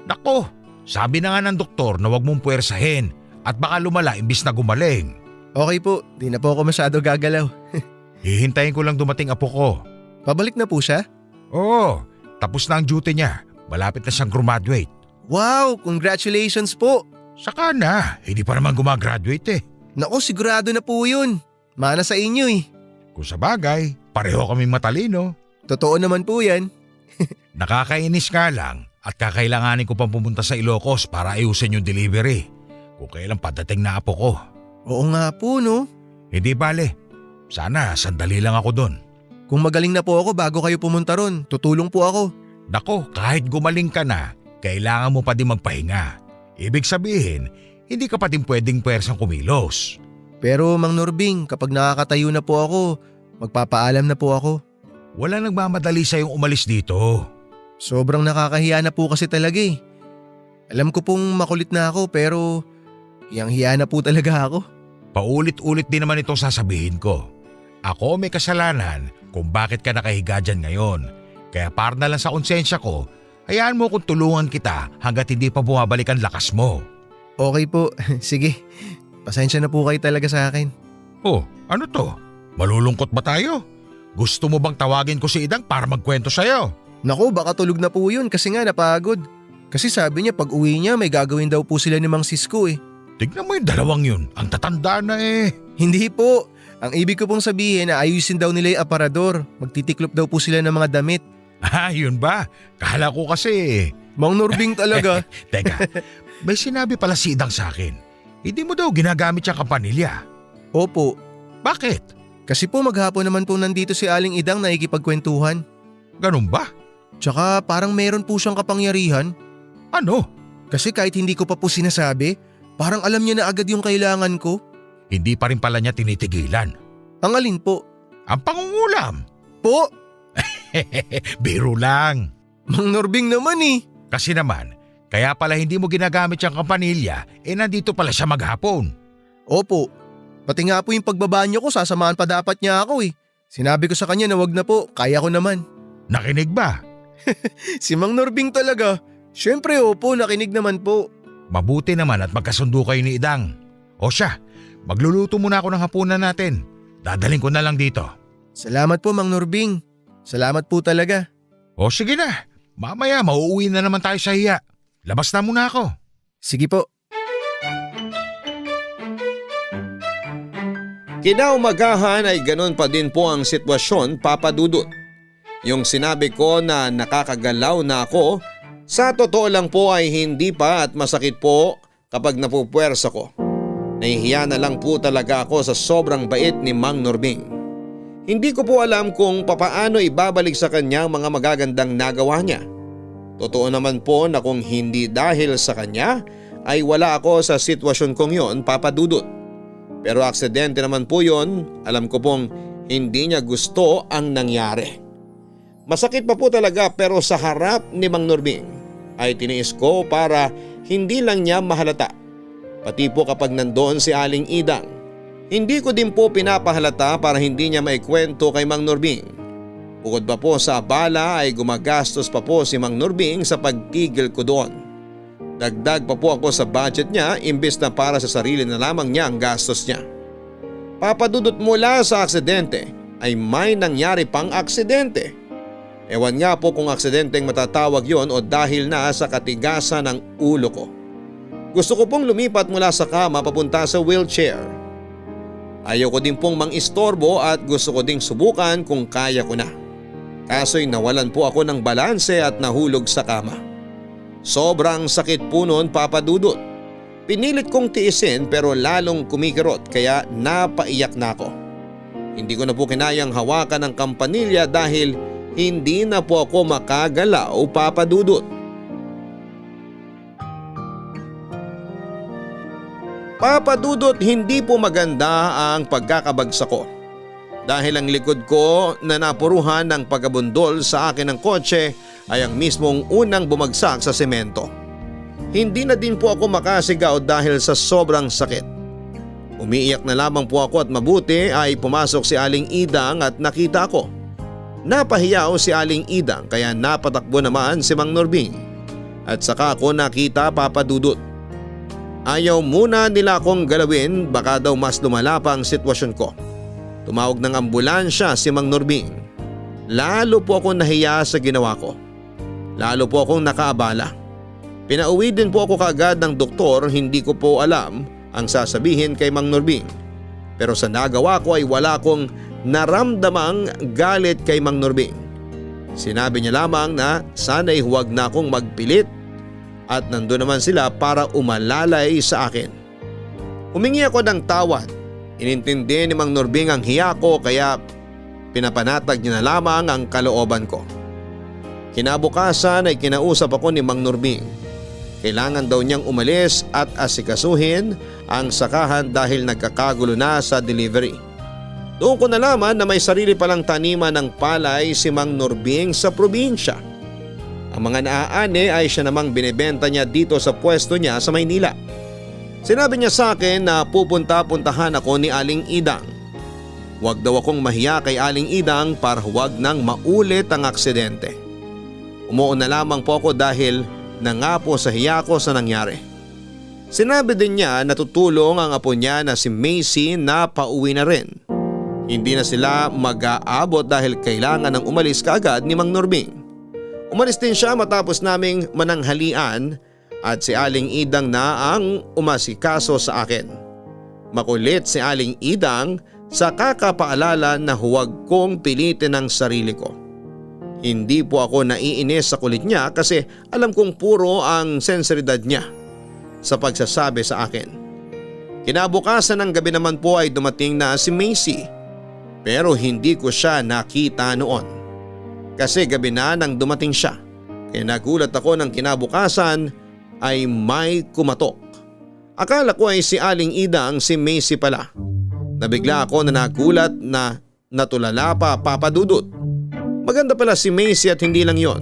Nako, sabi na nga ng doktor na wag mong puwersahin at baka lumala imbis na gumaling. Okay po, di na po ako masyado gagalaw. Hihintayin ko lang dumating apo ko. Pabalik na po siya? Oo, tapos na ang duty niya. Malapit na siyang graduate. Wow, congratulations po. Saka na, hindi pa naman gumagraduate eh. Naku, sigurado na po yun. Mana sa inyo eh. Kung sa bagay, pareho kaming matalino. Totoo naman po yan. Nakakainis nga lang at kakailanganin ko pang pumunta sa Ilocos para ayusin yung delivery. Kung kailan padating na apo ko. Oo nga po no. Hindi bale, sana sandali lang ako doon. Kung magaling na po ako bago kayo pumunta ron, tutulong po ako. Nako, kahit gumaling ka na, kailangan mo pa din magpahinga. Ibig sabihin, hindi ka pa din pwedeng pwersang kumilos. Pero Mang Norbing, kapag nakakatayo na po ako, magpapaalam na po ako. Wala nagmamadali sa'yong umalis dito. Sobrang nakakahiya na po kasi talaga eh. Alam ko pong makulit na ako pero hiyang-hiya na po talaga ako. Paulit-ulit din naman itong sasabihin ko. Ako may kasalanan kung bakit ka nakahiga dyan ngayon. Kaya para na lang sa konsensya ko, hayaan mo kung tulungan kita hanggat hindi pa bumabalik ang lakas mo. Okay po, sige. Pasensya na po kayo talaga sa akin. Oh, ano to? Malulungkot ba tayo? Gusto mo bang tawagin ko si Idang para magkwento sa'yo? Naku, baka tulog na po yun kasi nga napagod. Kasi sabi niya pag uwi niya may gagawin daw po sila ni Mang Sisko eh. Tignan mo yung dalawang yun, ang tatanda na eh. Hindi po. Ang ibig ko pong sabihin na ayusin daw nila yung aparador. Magtitiklop daw po sila ng mga damit. Yun ba? Kala ko kasi. Mang Norbing talaga. Teka, may sinabi pala si Idang sa akin. Hindi mo daw ginagamit yung kampanilya. Opo. Bakit? Kasi po maghapon naman po nandito si Aling Idang na ikipagkwentuhan. Ganun ba? Tsaka parang meron po siyang kapangyarihan. Ano? Kasi kahit hindi ko pa po sinasabi, parang alam niya na agad yung kailangan ko. Hindi pa rin pala niya tinitigilan. Ang alin po? Ang pangungulam. Po? Biro lang. Mang Norbing naman eh. Kasi naman, kaya pala hindi mo ginagamit yung kampanilya, nandito pala siya maghapon. Opo. Pati nga po yung pagbabanyo ko, sasamahan pa dapat niya ako eh. Sinabi ko sa kanya na wag na po, kaya ko naman. Nakinig ba? Si Mang Norbing talaga. Siyempre opo, nakinig naman po. Mabuti naman at magkasundo kayo ni Idang. O siya, magluluto muna ako ng hapunan natin. Dadaling ko na lang dito. Salamat po Mang Norbing. Salamat po talaga. O sige na, mamaya mauuwi na naman tayo sa hiya. Labas na muna ako. Sige po. Kinaumagahan ay ganun pa din po ang sitwasyon, Papa Dudut. Yung sinabi ko na nakakagalaw na ako, sa totoo lang po ay hindi pa at masakit po kapag napupwersa ko. Nahihiya na lang po talaga ako sa sobrang bait ni Mang Norbing. Hindi ko po alam kung papaano ibabalik sa kanya ang mga magagandang nagawa niya. Totoo naman po na kung hindi dahil sa kanya ay wala ako sa sitwasyon kong yon, Papa Dudut. Pero aksidente naman po yon, alam ko pong hindi niya gusto ang nangyari. Masakit pa po talaga pero sa harap ni Mang Norbing ay tiniis ko para hindi lang niya mahalata. Pati po kapag nandoon si Aling Idang, hindi ko din po pinapahalata para hindi niya maikwento kay Mang Norbing. Bukod pa po sa abala ay gumagastos pa po si Mang Norbing sa pagtigil ko doon. Dagdag pa po ako sa budget niya imbes na para sa sarili na lamang niya ang gastos niya. Papadudot mula sa aksidente ay may nangyari pang aksidente. Ewan nga po kung aksidenteng matatawag yon o dahil na sa katigasan ng ulo ko. Gusto ko pong lumipat mula sa kama papunta sa wheelchair. Ayaw ko din pong mang-istorbo at gusto ko ding subukan kung kaya ko na. Kaso'y nawalan po ako ng balanse at nahulog sa kama. Sobrang sakit po noon, Papa Dudut. Pinilit kong tiisin pero lalong kumikirot kaya napaiyak na ako. Hindi ko na po kinayang hawakan ng kampanilya dahil hindi na po ako makagalaw, Papa Dudut. Papa Dudut, hindi po maganda ang pagkakabagsak ko. Dahil ang likod ko na napuruhan ng pagabundol sa akin ng kotse ay ang mismong unang bumagsak sa semento. Hindi na din po ako makasigaw dahil sa sobrang sakit. Umiiyak na lamang po ako at mabuti ay pumasok si Aling Idang at nakita ko. Napahiyaw si Aling Idang kaya napatakbo naman si Mang Norbing. At saka ako nakita, Papa Dudut. Ayaw muna nila akong galawin, baka daw mas lumala pa ang sitwasyon ko. Tumawag ng ambulansya si Mang Norbing. Lalo po akong nahiya sa ginawa ko. Lalo po akong nakaabala. Pinauwi din po ako kaagad ng doktor, hindi ko po alam ang sasabihin kay Mang Norbing. Pero sa nagawa ko ay wala akong naramdamang galit kay Mang Norbing. Sinabi niya lamang na sana'y huwag na akong magpilit at nandun naman sila para umalalay sa akin. Humingi ako ng tawad. Inintindi ni Mang Norbing ang hiya ko kaya pinapanatag niya na lamang ang kalooban ko. Kinabukasan ay kinausap ako ni Mang Norbing. Kailangan daw niyang umalis at asikasuhin ang sakahan dahil nagkakagulo na sa delivery. Doon ko nalaman na may sarili palang taniman ng palay si Mang Norbing sa probinsya. Ang mga naaani ay siya namang binibenta niya dito sa pwesto niya sa Maynila. Sinabi niya sa akin na pupunta-puntahan ako ni Aling Idang. Huwag daw akong mahiya kay Aling Idang para huwag nang maulit ang aksidente. Umuon na lamang po ako dahil nangapo sa hiya ko sa nangyari. Sinabi din niya na tutulong ang apo niya na si Macy na pauwi na rin. Hindi na sila mag-aabot dahil kailangan ng umalis kaagad ni Mang Norbing. Umalis din siya matapos naming mananghalian at si Aling Idang na ang umasikaso sa akin. Makulit si Aling Idang sa kakapaalala na huwag kong pilitin ang sarili ko. Hindi po ako naiinis sa kulit niya kasi alam kong puro ang senseridad niya sa pagsasabi sa akin. Kinabukasan ng gabi naman po ay dumating na si Macy pero hindi ko siya nakita noon. Kasi gabi na nang dumating siya kaya nagulat ako ng kinabukasan ay may kumatok. Akala ko ay si Aling Idang si Macy pala. Nabigla ako na nagulat na natulala pa, Papa Dudut. Maganda pala si Macy at hindi lang yon.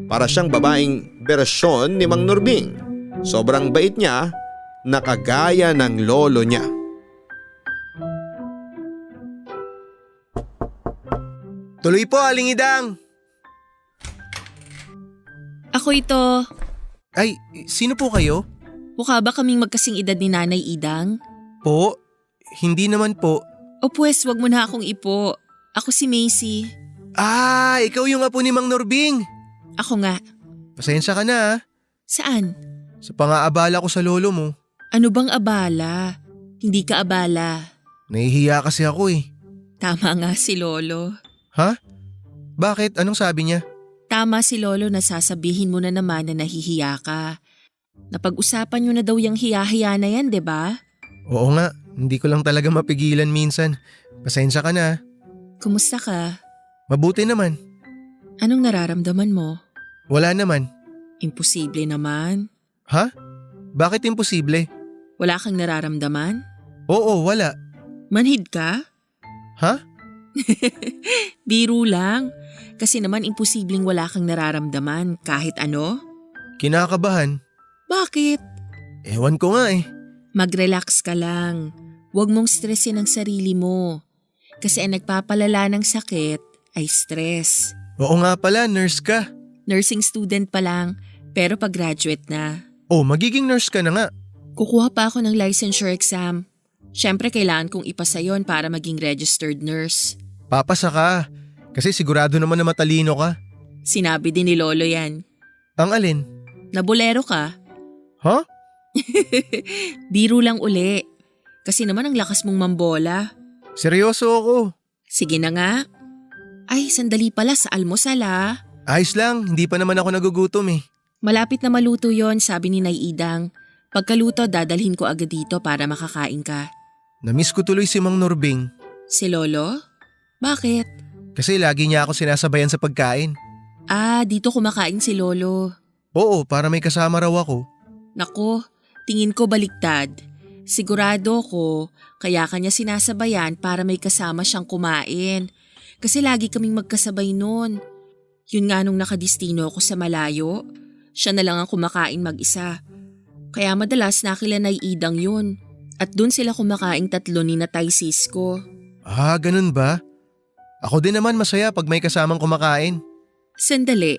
Para siyang babaeng bersyon ni Mang Norbing. Sobrang bait niya, nakagaya ng lolo niya. Tuloy po, Aling Idang! Ako ito. Ay, sino po kayo? Mukha ba kaming magkasing edad ni Nanay Idang? Po? Hindi naman po. O pues, wag mo na akong ipo. Ako si Macy. Ah, ikaw yung apo ni Mang Norbing. Ako nga. Pasensya ka na ah. Saan? Sa pangaabala ko sa lolo mo. Ano bang abala? Hindi ka abala. Nahihiya kasi ako eh. Tama nga si Lolo. Ha? Bakit? Anong sabi niya? Tama si Lolo na sasabihin mo na naman na nahihiya ka. Napag-usapan nyo na daw yung hiya-hiya na yan, 'di ba? Oo nga, hindi ko lang talaga mapigilan minsan. Pasensya ka na. Kumusta ka? Mabuti naman. Anong nararamdaman mo? Wala naman. Imposible naman. Ha? Bakit imposible? Wala kang nararamdaman? Oo, wala. Manhid ka? Ha? Biro lang. Kasi naman imposibleng wala kang nararamdaman kahit ano. Kinakabahan. Bakit? Ewan ko nga eh. Mag-relax ka lang. Huwag mong stressin ang sarili mo. Kasi ang nagpapalala ng sakit ay stress. Oo nga pala, nurse ka. Nursing student pa lang, pero pag-graduate na. Oh, magiging nurse ka na nga. Kukuha pa ako ng licensure exam. Siyempre kailangan kong ipasa yon para maging registered nurse. Papasa ka. Kasi sigurado naman na matalino ka. Sinabi din ni Lolo yan. Ang alin? Nabolero ka? Ha? Biro lang uli. Kasi naman ang lakas mong mambola. Seryoso ako. Sige na nga. Ay, sandali pala sa almusal ah. Ayos lang, hindi pa naman ako nagugutom eh. Malapit na maluto yon, sabi ni Nay Idang. Pagkaluto, dadalhin ko agad dito para makakain ka. Namiss ko tuloy si Mang Norbing. Si Lolo? Bakit? Kasi lagi niya ako sinasabayan sa pagkain. Ah, dito kumakain si Lolo. Oo, para may kasama raw ako. Nako, tingin ko baliktad. Sigurado ko, kaya kanya sinasabayan para may kasama siyang kumain. Kasi lagi kaming magkasabay noon. Yun nga nung nakadistino ako sa malayo, siya na lang ang kumakain mag-isa. Kaya madalas nakila Nay Idang yun. At dun sila kumakaing tatlo ni Natay Cisco. Ah, ganun ba? Ako din naman masaya pag may kasamang kumakain. Sandali,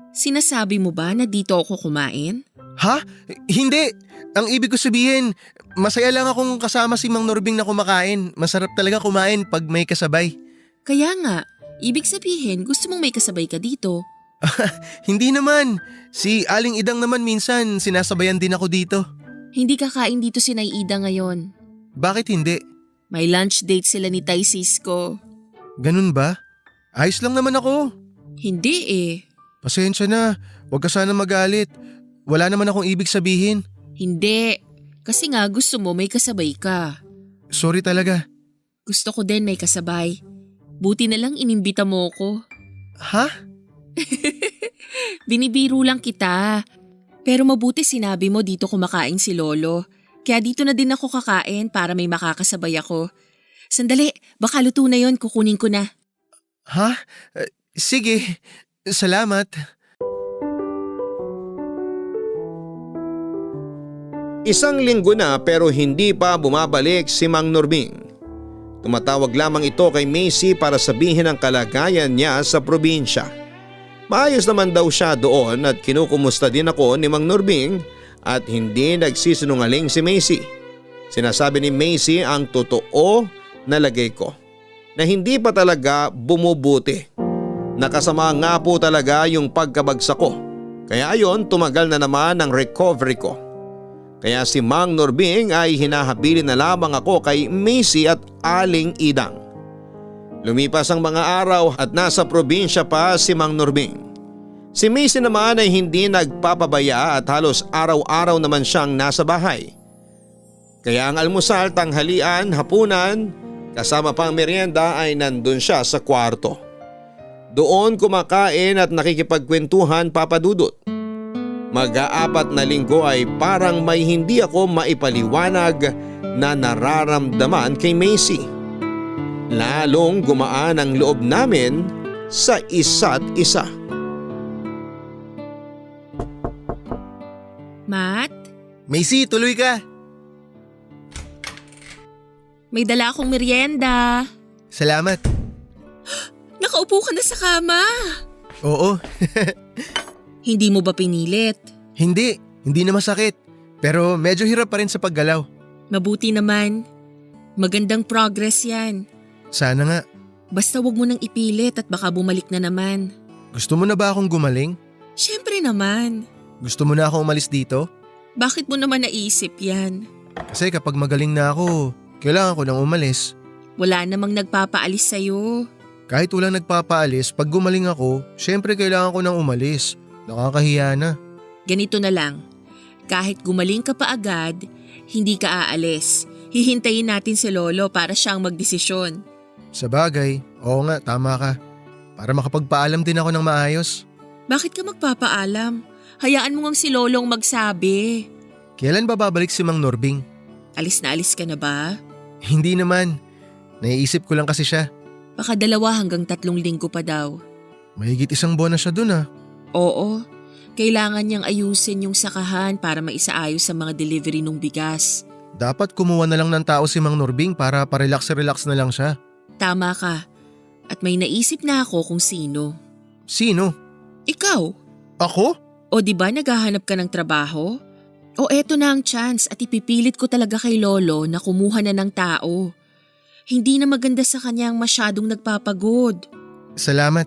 sinasabi mo ba na dito ako kumain? Ha? Hindi! Ang ibig ko sabihin, masaya lang akong kasama si Mang Norbing na kumakain. Masarap talaga kumain pag may kasabay. Kaya nga, ibig sabihin gusto mong may kasabay ka dito. Hindi naman. Si Aling Idang naman minsan sinasabayan din ako dito. Hindi kakain dito si Nay Ida ngayon. Bakit hindi? May lunch date sila ni Tay Cisco. Ganun ba? Ayos lang naman ako. Hindi eh. Pasensya na. Huwag ka sana magalit. Wala naman akong ibig sabihin. Hindi. Kasi nga gusto mo may kasabay ka. Sorry talaga. Gusto ko din may kasabay. Buti na lang inimbita mo ko. Ha? Binibiro lang kita. Pero mabuti sinabi mo dito kumakain si Lolo. Kaya dito na din ako kakain para may makakasabay ako. Sandali, baka luto na yon, kukunin ko na. Ha? Sige. Salamat. Isang linggo na pero hindi pa bumabalik si Mang Norbing. Tumatawag lamang ito kay Macy para sabihin ang kalagayan niya sa probinsya. Maayos naman daw siya doon at kinukumusta din ako ni Mang Norbing at hindi nagsisinungaling si Macy. Sinasabi ni Macy ang totoo na lagay ko na hindi pa talaga bumubuti. Nakasama nga po talaga yung pagkabagsak ko. Kaya ayon, tumagal na naman ang recovery ko. Kaya si Mang Norbing ay hinahabilin na lamang ako kay Macy at Aling Idang. Lumipas ang mga araw at nasa probinsya pa si Mang Norbing. Si Macy naman ay hindi nagpapabaya at halos araw-araw naman siyang nasa bahay. Kaya ang almusal, tanghalian, hapunan, kasama pang merienda ay nandun siya sa kwarto. Doon kumakain at nakikipagkwentuhan, Papa Dudut. Mag-aapat na linggo ay parang may hindi ako maipaliwanag na nararamdaman kay Macy. Lalong gumaan ang loob namin sa isa't isa. Matt, Macy, tuloy ka. may dala akong merienda. Salamat. Nakaupo ka na sa kama. Oo. Hindi mo ba pinilit? Hindi na masakit. Pero medyo hirap pa rin sa paggalaw. Mabuti naman. Magandang progress yan. Sana nga. Basta wag mo nang ipilit at baka bumalik na naman. Gusto mo na ba akong gumaling? Siyempre naman. Gusto mo na akong umalis dito? Bakit mo naman naisip yan? Kasi kapag magaling na ako, kailangan ko nang umalis. Wala namang nagpapaalis sa'yo. Kahit walang nagpapaalis, pag gumaling ako, syempre kailangan ko nang umalis. Nakakahiya na. Ganito na lang. Kahit gumaling ka pa agad, hindi ka aalis. Hihintayin natin si Lolo para siyang magdesisyon. Sa bagay, oo nga, tama ka. Para makapagpaalam din ako ng maayos. Bakit ka magpapaalam? Hayaan mo ngang si Lolong magsabi. Kailan ba babalik si Mang Norbing? Alis na alis ka na ba? Hindi naman. Naiisip ko lang kasi siya. Baka 2 hanggang 3 linggo pa daw. Mahigit 1 buwan na siya dun ah. Oo, kailangan niyang ayusin yung sakahan para maisaayos sa mga delivery ng bigas. Dapat kumuha na lang ng tao si Mang Norbing para parelax-relax na lang siya. Tama ka. At may naisip na ako kung sino. Sino? Ikaw. Ako? O di ba naghahanap ka ng trabaho? O eto na ang chance at ipipilit ko talaga kay Lolo na kumuha na ng tao. Hindi na maganda sa kanya ang masyadong nagpapagod. Salamat.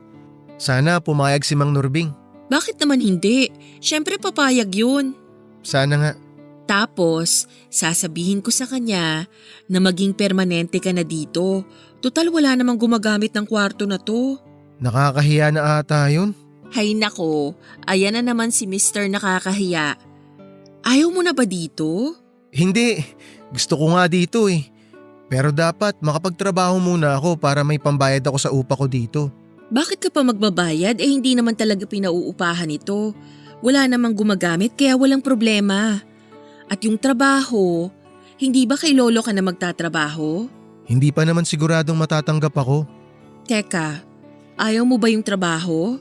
Sana pumayag si Mang Nurbing. Bakit naman hindi? Siyempre papayag yun. Sana nga. Tapos, sasabihin ko sa kanya na maging permanente ka na dito. Total wala namang gumagamit ng kwarto na to. Nakakahiya na ata yun. Hay nako, ayan na naman si Mr. Nakakahiya. Ayaw mo na ba dito? Hindi. Gusto ko nga dito eh. Pero dapat makapagtrabaho muna ako para may pambayad ako sa upa ko dito. Bakit ka pa magbabayad hindi naman talaga pinauupahan ito? Wala namang gumagamit kaya walang problema. At yung trabaho, hindi ba kay lolo ka na magtatrabaho? Hindi pa naman siguradong matatanggap ako. Teka, ayaw mo ba yung trabaho?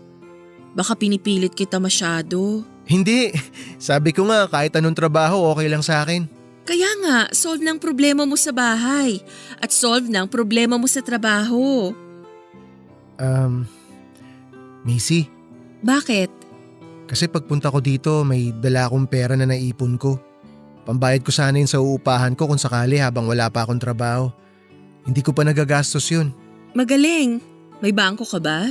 Baka pinipilit kita masyado. Hindi. Sabi ko nga kahit anong trabaho okay lang sa akin. Kaya nga, solve ng problema mo sa bahay at solve ng problema mo sa trabaho. Macy, Bakit? kasi pagpunta ko dito may dala akong pera na naipon ko. Pambayad ko sana yun sa uupahan ko kung sakali habang wala pa akong trabaho. Hindi ko pa nagagastos yun. Magaling. May bangko ka ba?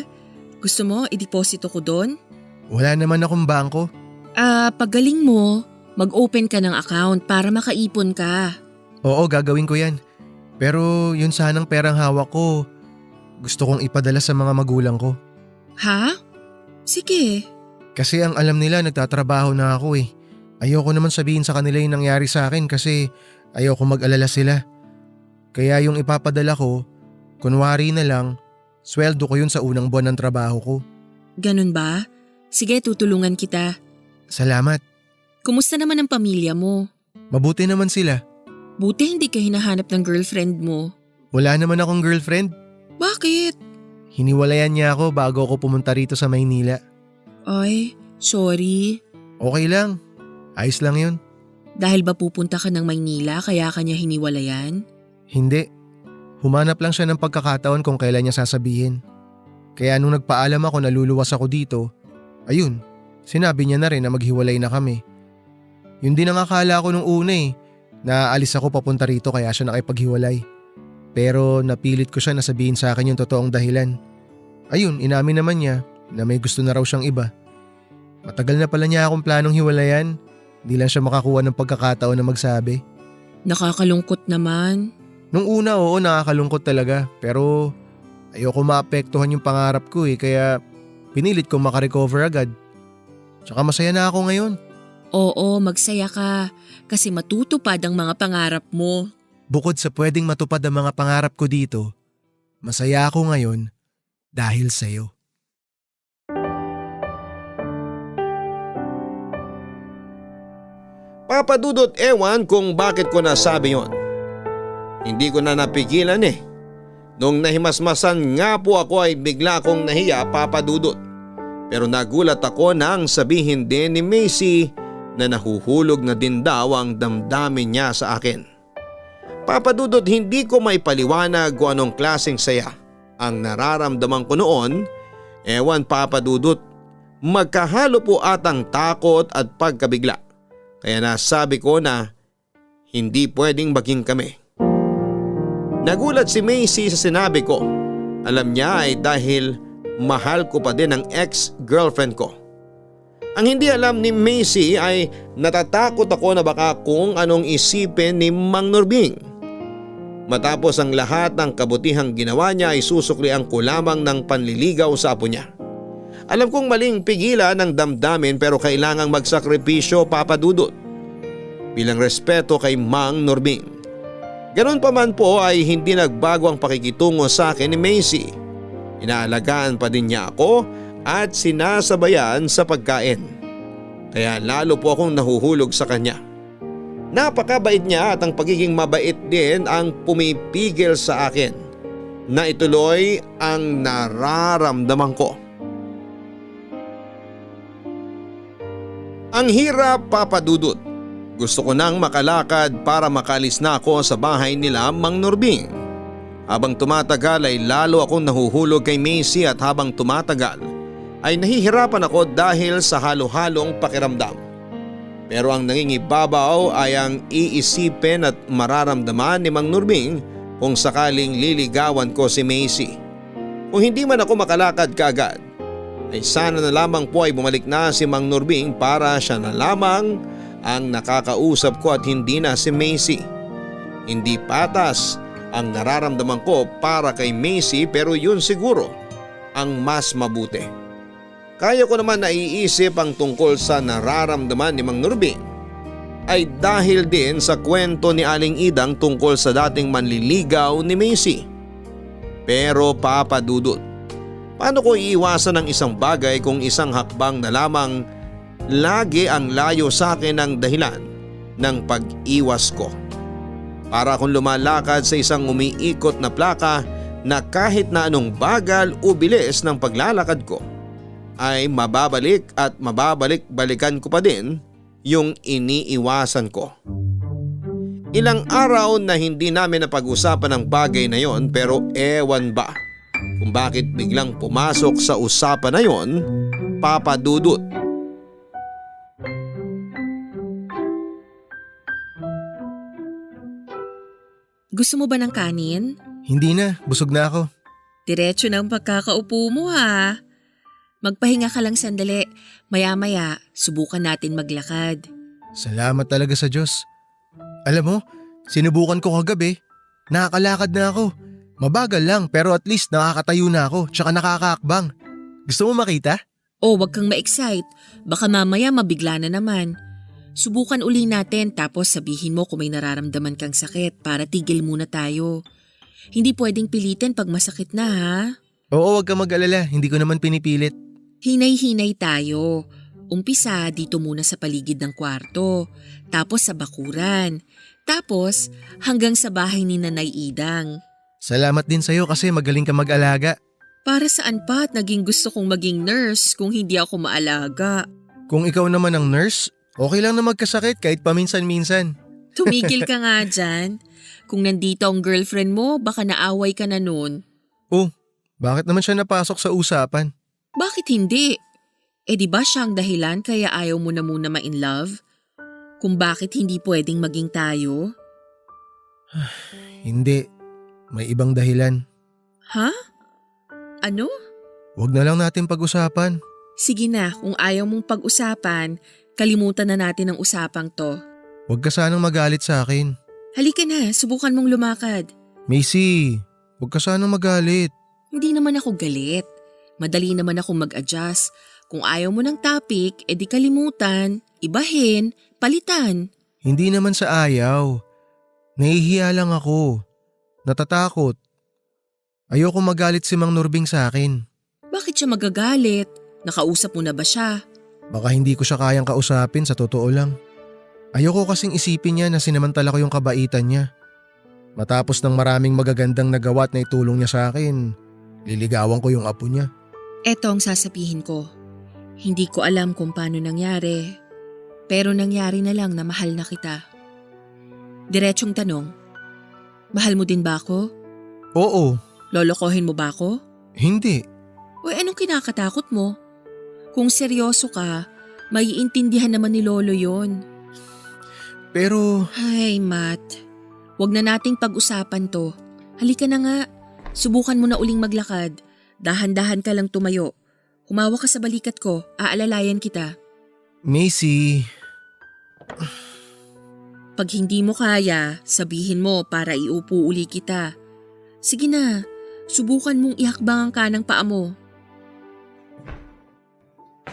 Gusto mo i-deposito ko doon? Wala naman akong bangko. Paggaling mo, mag-open ka ng account para makaipon ka. Oo, gagawin ko yan. Pero yun sanang perang hawak ko, gusto kong ipadala sa mga magulang ko. Ha? Sige. Kasi ang alam nila nagtatrabaho na ako eh. Ayoko naman sabihin sa kanila yung nangyari sa akin kasi ayoko mag-alala sila. Kaya yung ipapadala ko, kunwari na lang, sweldo ko yun sa unang buwan ng trabaho ko. Ganun ba? Sige, tutulungan kita. Salamat. Kumusta naman ang pamilya mo? Mabuti naman sila. Buti hindi ka hinahanap ng girlfriend mo. Wala naman akong girlfriend. Bakit? Hiniwalayan niya ako bago ako pumunta rito sa Maynila. Ay, sorry. Okay lang. Ayos lang yun. Dahil ba pupunta ka ng Maynila kaya kanya hiniwalayan? Hindi. Humanap lang siya ng pagkakataon kung kailan niya sasabihin. Kaya nung nagpaalam ako na luluwas ako dito, ayun, sinabi niya na rin na maghiwalay na kami. Yun din ang akala ko nung una eh, na alis ako papunta rito kaya siya nakipaghiwalay. Pero napilit ko siya na sabihin sa akin yung totoong dahilan. Ayun, inamin naman niya na may gusto na raw siyang iba. Matagal na pala niya akong planong hiwalayan, di lang siya makakuha ng pagkakataon na magsabi. Nakakalungkot naman. Nung una oo nakakalungkot talaga pero ayoko maapektuhan yung pangarap ko eh kaya pinilit kong makarecover agad. Tsaka masaya na ako ngayon. Oo, magsaya ka kasi matutupad ang mga pangarap mo. Bukod sa pwedeng matupad ang mga pangarap ko dito, masaya ako ngayon dahil sa'yo. Papa Dudut, ewan kung bakit ko nasabi yon. Hindi ko na napigilan eh. Nung nahimasmasan nga po ako ay bigla akong nahiya, Papa Dudut. Pero nagulat ako nang sabihin din ni Macy na nahuhulog na din daw ang damdamin niya sa akin. Papa Dudut, hindi ko maipaliwanag kung anong klaseng saya ang nararamdaman ko noon. Ewan Papa Dudut, magkahalo po atang takot at pagkabigla. Kaya nasabi ko na hindi pwedeng maging kami. Nagulat si Macy sa sinabi ko. Alam niya ay dahil mahal ko pa din ang ex-girlfriend ko. Ang hindi alam ni Macy ay natatakot ako na baka kung anong isipin ni Mang Nurbing. Matapos ang lahat ng kabutihang ginawa niya ay susuklian ko lamang ng panliligaw sa apo niya. Alam kong maling pigilan ng damdamin pero kailangang magsakripisyo, Papa Dudut, bilang respeto kay Mang Nurbing. Ganon pa man po ay hindi nagbago ang pakikitungo sa akin ni Macy. Inaalagaan pa din niya ako at sinasabayan sa pagkain. Kaya lalo po akong nahuhulog sa kanya. Napakabait niya at ang pagiging mabait din ang pumipigil sa akin na ituloy ang nararamdaman ko. Ang hirap, Papa Dudut. Gusto ko nang makalakad para makalis na ako sa bahay nila Mang Nurbing. Habang tumatagal ay lalo akong nahuhulog kay Macy at habang tumatagal ay nahihirapan ako dahil sa halo-halong pakiramdam. Pero ang nangingibabaw ay ang iisipin at mararamdaman ni Mang Nurbing kung sakaling liligawan ko si Macy. Kung hindi man ako makalakad kaagad, ay sana na lamang po ay bumalik na si Mang Nurbing para siya na lamang ang nakakausap ko at hindi na si Macy. Hindi patas ang nararamdaman ko para kay Macy pero yun siguro ang mas mabuti. Kaya ko naman naiisip ang tungkol sa nararamdaman ni Mang Nurbing ay dahil din sa kwento ni Aling Idang tungkol sa dating manliligaw ni Macy. Pero Papa Dudut, paano ko iiwasan ang isang bagay kung isang hakbang na lamang lagi ang layo sa akin ang dahilan ng pag-iwas ko? Para akong lumalakad sa isang umiikot na plaka na kahit na anong bagal o bilis ng paglalakad ko ay mababalik at mababalik-balikan ko pa din yung iniiwasan ko. Ilang araw na hindi namin napag-usapan ang bagay na yon pero ewan ba kung bakit biglang pumasok sa usapan na yon, Papa Dudut. Gusto mo ba ng kanin? Hindi na, busog na ako. Diretso ng pagkakaupo mo ha. Magpahinga ka lang sandali. Maya-maya, subukan natin maglakad. Salamat talaga sa Diyos. Alam mo, sinubukan ko kagabi. Nakakalakad na ako. Mabagal lang pero at least nakakatayo na ako tsaka nakakaakbang. Gusto mo makita? Oh, wag kang ma-excite. Baka mamaya mabigla na naman. Subukan uli natin tapos sabihin mo kung may nararamdaman kang sakit para tigil muna tayo. Hindi pwedeng pilitin pag masakit na ha. Oo, wag kang mag-alala. Hindi ko naman pinipilit. Hinay-hinay tayo. Umpisa dito muna sa paligid ng kwarto, tapos sa bakuran, tapos hanggang sa bahay ni Nanay Idang. Salamat din sa'yo kasi magaling ka mag-alaga. Para saan pa at naging gusto kong maging nurse kung hindi ako maalaga? Kung ikaw naman ang nurse, okay lang na magkasakit kahit paminsan-minsan. Tumigil ka nga dyan. Kung nandito ang girlfriend mo, baka naaway ka na nun. Oh, bakit naman siya napasok sa usapan? Bakit hindi? Eh di ba siya ang dahilan kaya ayaw mo na muna ma-in love? Kung bakit hindi pwedeng maging tayo? Hindi. May ibang dahilan. Ha? Ano? Huwag na lang natin pag-usapan. Sige na, kung ayaw mong pag-usapan, kalimutan na natin ang usapang to. Huwag ka sanang magalit sa akin. Halika na, subukan mong lumakad. Macy, huwag ka sanang magalit. Hindi naman ako galit. Madali naman akong mag-adjust. Kung ayaw mo ng topic, edi kalimutan, ibahin, palitan. Hindi naman sa ayaw. Nahihiya lang ako. Natatakot. Ayoko magalit si Mang Nurbing sa akin. Bakit siya magagalit? Nakausap mo na ba siya? Baka hindi ko siya kayang kausapin sa totoo lang. Ayoko kasing isipin niya na sinamantala ko yung kabaitan niya. Matapos ng maraming magagandang nagawa at naitulong niya sa akin, liligawan ko yung apo niya. Eto ang sasabihin ko. Hindi ko alam kung paano nangyari, pero nangyari na lang na mahal na kita. Diretsyong tanong, mahal mo din ba ako? Oo. Lolokohin mo ba ako? Hindi. O anong kinakatakot mo? Kung seryoso ka, maiintindihan naman ni Lolo yon. Pero… Ay, Matt. Huwag na nating pag-usapan to. Halika na nga. Subukan mo na uling maglakad. Dahan-dahan ka lang tumayo. Humawa ka sa balikat ko. Aalalayan kita. Macy… Pag hindi mo kaya, sabihin mo para iupo uli kita. Sige na. Subukan mong ihakbang ang kanang paa mo.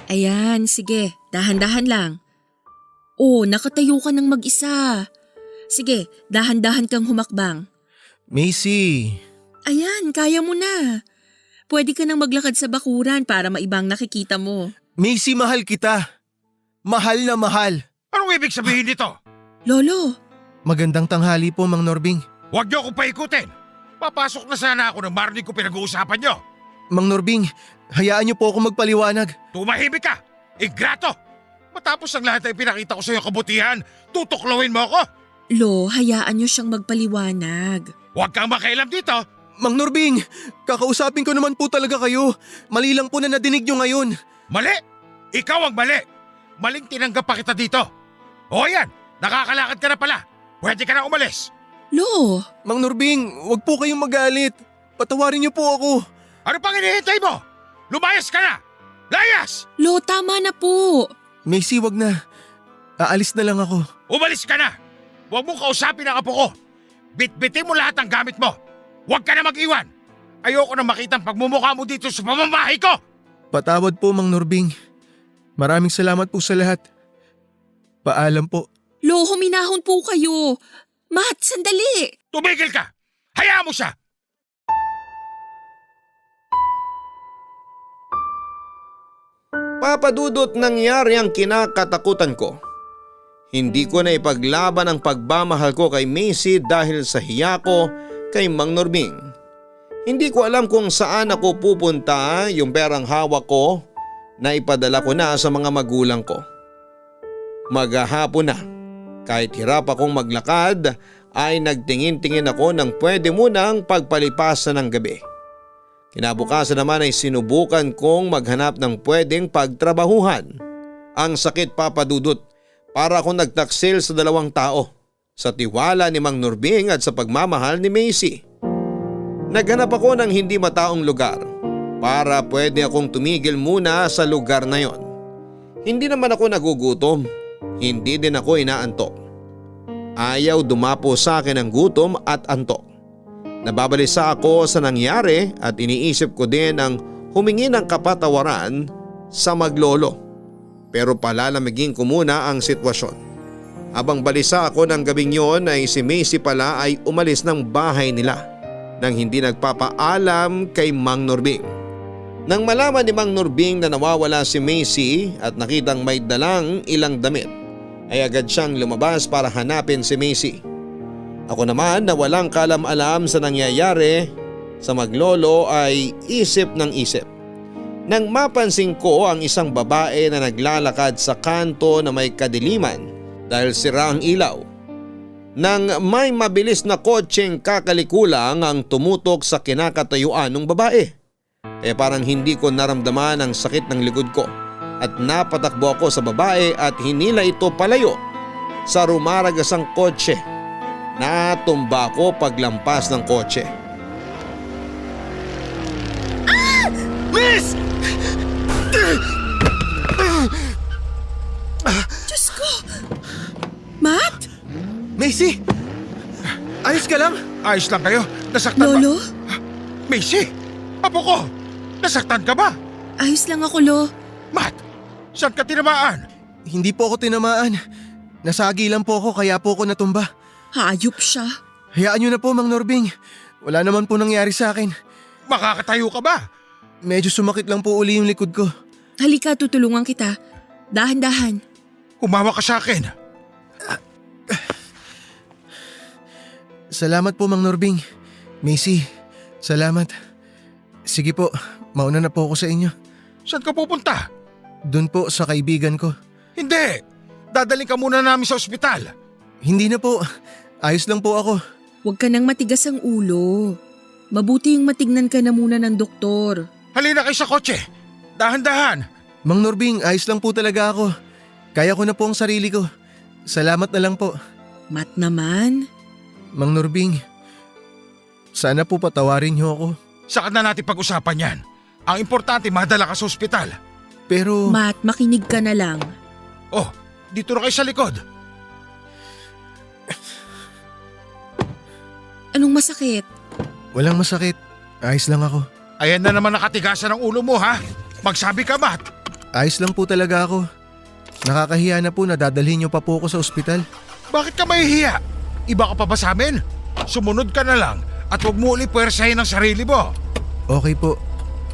Ayan, sige. Dahan-dahan lang. Oh, nakatayo ka ng mag-isa. Sige, dahan-dahan kang humakbang. Macy… Ayan, kaya mo na. Pwede ka nang maglakad sa bakuran para maibang nakikita mo. Macy, mahal kita. Mahal na mahal. Anong ibig sabihin nito? Lolo, Magandang tanghali po, Mang Nurbing. Huwag niyo akong paikutin. Papasok na sana ako nang marinig ko pinag-uusapan niyo. Mang Nurbing, hayaan niyo po ako magpaliwanag. Tumahimik ka! Ingrato! Matapos ang lahat ay pinakita ko sa iyo kabutihan, tutuklawin mo ako! Lo, hayaan niyo siyang magpaliwanag. Huwag kang makialam dito! Mang Nurbing, kakausapin ko naman po talaga kayo. Mali lang po na nadinig niyo ngayon. Mali! Ikaw ang mali! Maling tinanggap pa kita dito. O yan, nakakalakad ka na pala. Pwede ka na umalis. Lo, Mang Norbing, wag po kayong magalit. Patawarin niyo po ako. Ano pang hinihintay mo? Lumayas ka na! Layas! Lo, tama na po. Macy, wag na. Aalis na lang ako. Umalis ka na! Huwag mong kausapin ang apo ko! Bitbitin mo lahat ng gamit mo! Huwag ka na mag-iwan! Ayoko na makita ang pagmumukha mo dito sa pamamahay ko! Patawad po, Mang Norbing. Maraming salamat po sa lahat. Paalam po. Lo, huminahon po kayo. Matt, sandali. Tumigil ka! Hayaan mo siya! Papa Dudut, nangyari ang kinakatakutan ko. Hindi ko na ipaglaban ang pagmamahal ko kay Macy dahil sa hiya ko kay Mang Norbing. Hindi ko alam kung saan ako pupunta. Yung perang hawak ko na ipadala ko na sa mga magulang ko. Maghahapon na. Kahit hirap akong maglakad ay nagtingin-tingin ako ng pwede munang pagpalipasan ng gabi. Kinabukasan naman ay sinubukan kong maghanap ng pwedeng pagtrabahuhan. Ang sakit, Papa Dudut, para akong nagtaksil sa 2 tao. Sa tiwala ni Mang Norbing at sa pagmamahal ni Macy. Naghanap ako ng hindi mataong lugar para pwede akong tumigil muna sa lugar na yon. Hindi naman ako nagugutom, hindi din ako inaantok. Ayaw dumapo sa akin ang gutom at antok. Nababalisa ako sa nangyari at iniisip ko din ang humingi ng kapatawaran sa maglolo. Pero palalamigin ko muna ang sitwasyon. Habang balisa ako ng gabing yon ay si Macy pala ay umalis ng bahay nila nang hindi nagpapaalam kay Mang Norbing. Nang malaman ni Mang Norbing na nawawala si Macy at nakitang may dalang ilang damit, ay agad siyang lumabas para hanapin si Macy. Ako naman na walang kalam-alam sa nangyayari sa maglolo ay isip ng isip. Nang mapansin ko ang isang babae na naglalakad sa kanto na may kadiliman dahil sira ang ilaw. Nang may mabilis na kotseng kakalikulang ang tumutok sa kinakatayuan ng babae. Parang hindi ko naramdaman ang sakit ng likod ko at napatakbo ako sa babae at hinila ito palayo sa rumaragasang kotse. Natumba ako paglampas ng kotse. Miss! Diyos ko. Matt? Macy! Ayos ka lang? Ayos lang kayo? Nasaktan ba? Lolo? Macy! Apo ko! Nasaktan ka ba? Ayos lang ako, Lo. Matt! Saan ka tinamaan? Hindi po ako tinamaan. Nasagi lang po ako kaya po ako natumba. Hayop siya. Hayaan niyo na po, Mang Norbing. Wala naman po nangyari sa akin. Makakatayo ka ba? Medyo sumakit lang po uli yung likod ko. Halika, tutulungan kita. Dahan-dahan. Humawa ka sa akin. Salamat po, Mang Norbing. Macy, salamat. Sige po, mauna na po ako sa inyo. Saan ka pupunta? Doon po sa kaibigan ko. Hindi! Dadaling ka muna namin sa ospital. Hindi na po. Ayos lang po ako. Huwag ka nang matigas ang ulo. Mabuti yung matignan ka na muna ng doktor. Halina kayo sa kotse. Dahan-dahan. Mang Norbing, ayos lang po talaga ako. Kaya ko na po ang sarili ko. Salamat na lang po. Matt naman. Mang Norbing, sana po patawarin niyo ako. Saka na natin pag-usapan yan. Ang importante madala ka sa ospital. Pero Matt, makinig ka na lang. Oh, dito na kayo sa likod. Anong masakit? walang masakit. Ayos lang ako. Ayan na naman nakatigasan ang ulo mo ha. Magsabi ka, Matt. Ayos lang po talaga ako. Nakakahiya na po na dadalhin niyo pa po ako sa ospital. Bakit ka mahihiya? Iba ka pa ba sa amin? Sumunod ka na lang at huwag mo ulit puwersahin ang sarili mo. Okay po.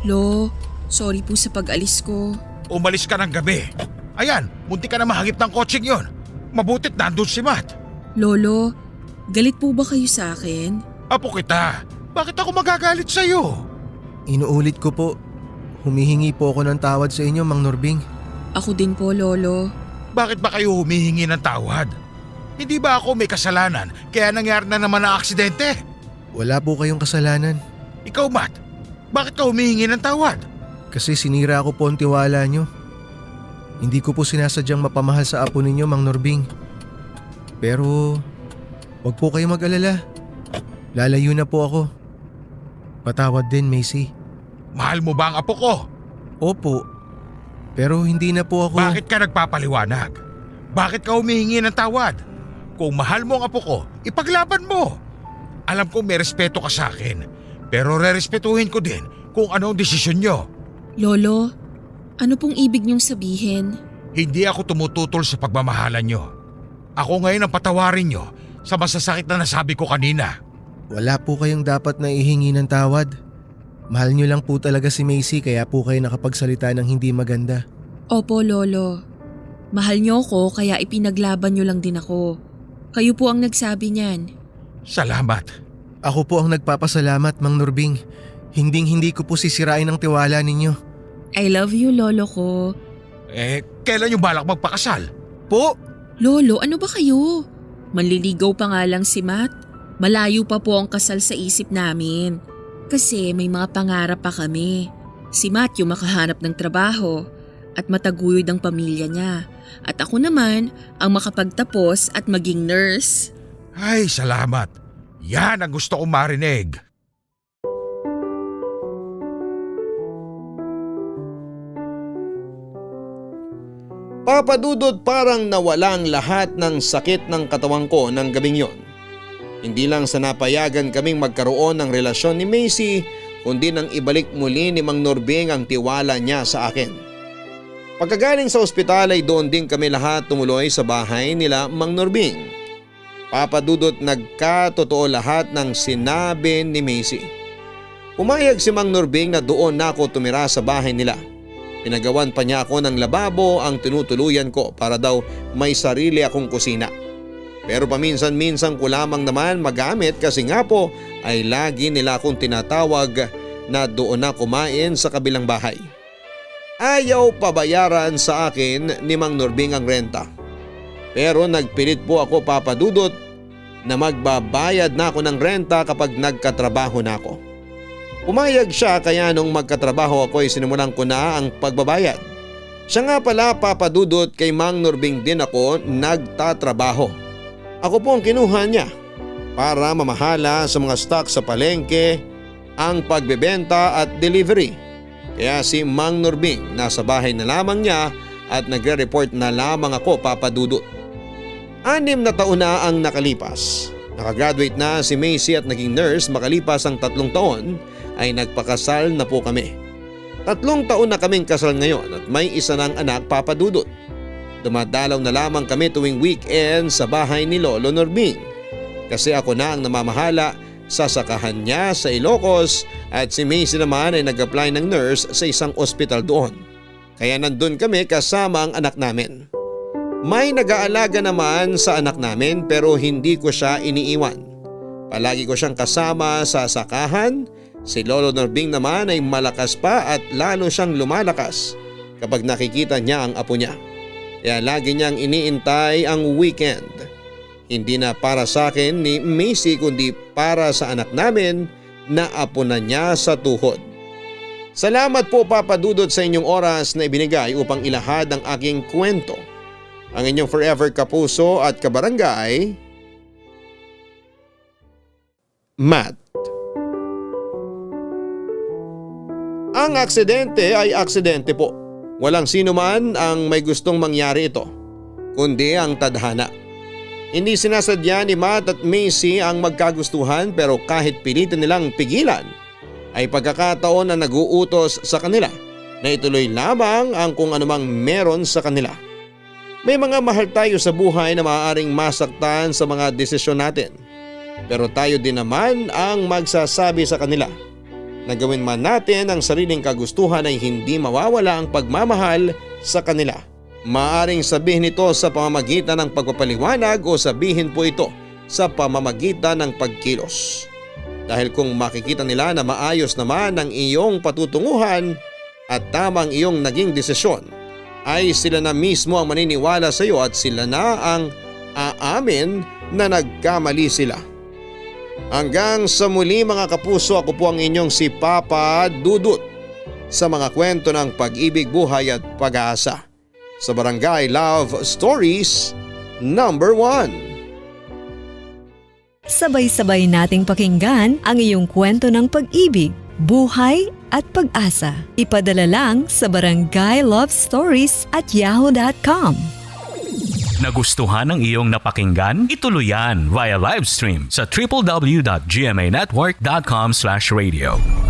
Lo, sorry po sa pag-alis ko. Umalis ka ng gabi. Ayan, munti ka na mahagip ng kotseng yon. Mabutit nandun si Matt. Lolo, galit po ba kayo sa akin? Apo kita, bakit ako magagalit sa'yo? Inuulit ko po. Humihingi po ako ng tawad sa inyo, Mang Norbing. Ako din po, Lolo. Bakit ba kayo humihingi ng tawad? Hindi ba ako may kasalanan kaya nangyari na naman ang aksidente? Wala po kayong kasalanan. Ikaw, Matt, bakit ka humihingi ng tawad? Kasi sinira ko po ang tiwala nyo. Hindi ko po sinasadyang mapamahal sa apo ninyo, Mang Norbing. Pero Huwag po kayo mag-alala. Lalayo na po ako. Patawad din, Macy. Mahal mo ba ang apo ko? Opo. Pero hindi na po ako… Bakit ka nagpapaliwanag? Bakit ka humihingi ng tawad? Kung mahal mo ang apo ko, ipaglaban mo. Alam kong may respeto ka sa akin, pero rerespetuhin ko din kung ano ang desisyon nyo. Lolo, ano pong ibig niyong sabihin? Hindi ako tumututol sa pagmamahalan nyo. Ako ngayon ang patawarin nyo sa masasakit na nasabi ko kanina. Wala po kayong dapat na ihingi ng tawad. Mahal niyo lang po talaga si Macy kaya po kayo nakapagsalita ng hindi maganda. Opo, Lolo. Mahal niyo ako kaya ipinaglaban niyo lang din ako. Kayo po ang nagsabi niyan. Salamat. Ako po ang nagpapasalamat, Mang Nurbing. Hindi ko po sisirain ang tiwala ninyo. I love you, Lolo ko. Kailan yung balak magpakasal? Po? Lolo, ano ba kayo? Manliligaw pa nga lang si Matt. Malayo pa po ang kasal sa isip namin. Kasi may mga pangarap pa kami. Si Matt yung makahanap ng trabaho at mataguyod ang pamilya niya. At ako naman ang makapagtapos at maging nurse. Ay, salamat. Yan ang gusto kong marinig. Papa Dudut, parang nawalang lahat ng sakit ng katawan ko ng gabing yon. Hindi lang sa napayagan kaming magkaroon ng relasyon ni Macy, kundi nang ibalik muli ni Mang Nurbing ang tiwala niya sa akin. Pagkagaling sa ospital ay doon din kami lahat tumuloy sa bahay nila Mang Nurbing. Papa Dudut, nagkatotoo lahat ng sinabi ni Macy. Pumayag si Mang Nurbing na doon na ako tumira sa bahay nila. Pinagawan pa niya ako ng lababo ang tinutuluyan ko para daw may sarili akong kusina. Pero paminsan-minsan ko lamang naman magamit kasi nga po ay lagi nila akong tinatawag na doon na kumain sa kabilang bahay. Ayaw pabayaran sa akin ni Mang Nurbing ang renta. Pero nagpilit po ako, Papa Dudut, na magbabayad na ako ng renta kapag nagkatrabaho na ako. Pumayag siya kaya nung magkatrabaho ako ay sinimulan ko na ang pagbabayad. Siya nga pala, Papa Dudut, kay Mang Nurbing din ako nagtatrabaho. Ako po ang kinuha niya para mamahala sa mga stock sa palengke, ang pagbebenta at delivery. Kaya si Mang Nurbing nasa bahay na lamang niya at nagre-report na lamang ako, Papa Dudut. 6 na taon na ang nakalipas. Nakagraduate na si Macy at naging nurse makalipas ang 3 taon ay nagpakasal na po kami. 3 taon na kaming kasal ngayon at may isa ng anak, Papa Dudut. Dumadalaw na lamang kami tuwing weekend sa bahay ni Lolo Nurbing kasi ako na ang namamahala sa sakahan niya sa Ilocos at si Macy naman ay nag-apply ng nurse sa isang ospital doon. Kaya nandun kami kasama ang anak namin. May nag-aalaga naman sa anak namin pero hindi ko siya iniiwan. Palagi ko siyang kasama sa sakahan. Si Lolo Nurbing naman ay malakas pa at lalo siyang lumalakas kapag nakikita niya ang apo niya. Kaya lagi niyang iniintay ang weekend. Hindi na para sa akin ni Macy kundi para sa anak namin na apo na niya sa tuhod. Salamat po, Papa Dudut, sa inyong oras na ibinigay upang ilahad ang aking kwento. Ang inyong forever kapuso at kabarangay, Matt. Ang aksidente ay aksidente po. Walang sino man ang may gustong mangyari ito, kundi ang tadhana. Hindi sinasadya ni Matt at Macy ang magkagustuhan pero kahit pilitin nilang pigilan, ay pagkakataon na naguutos sa kanila na ituloy lamang ang kung anumang meron sa kanila. May mga mahal tayo sa buhay na maaaring masaktan sa mga desisyon natin. Pero tayo din naman ang magsasabi sa kanila na gawin man natin ang sariling kagustuhan ay hindi mawawala ang pagmamahal sa kanila. Maaaring sabihin ito sa pamamagitan ng pagpapaliwanag o sabihin po ito sa pamamagitan ng pagkilos. Dahil kung makikita nila na maayos naman ang iyong patutunguhan at tamang iyong naging desisyon, ay sila na mismo ang maniniwala sa iyo at sila na ang aamin na nagkamali sila. Hanggang sa muli mga kapuso, ako po ang inyong si Papa Dudut sa mga kwento ng pag-ibig, buhay at pag-asa sa Barangay Love Stories #1. Sabay-sabay nating pakinggan ang iyong kwento ng pag-ibig, buhay at pag-asa. Ipadala lang sa barangaylovestories@yahoo.com. Nagustuhan ng iyong napakinggan? Ituloy yan via live stream sa www.gmanetwork.com/radio.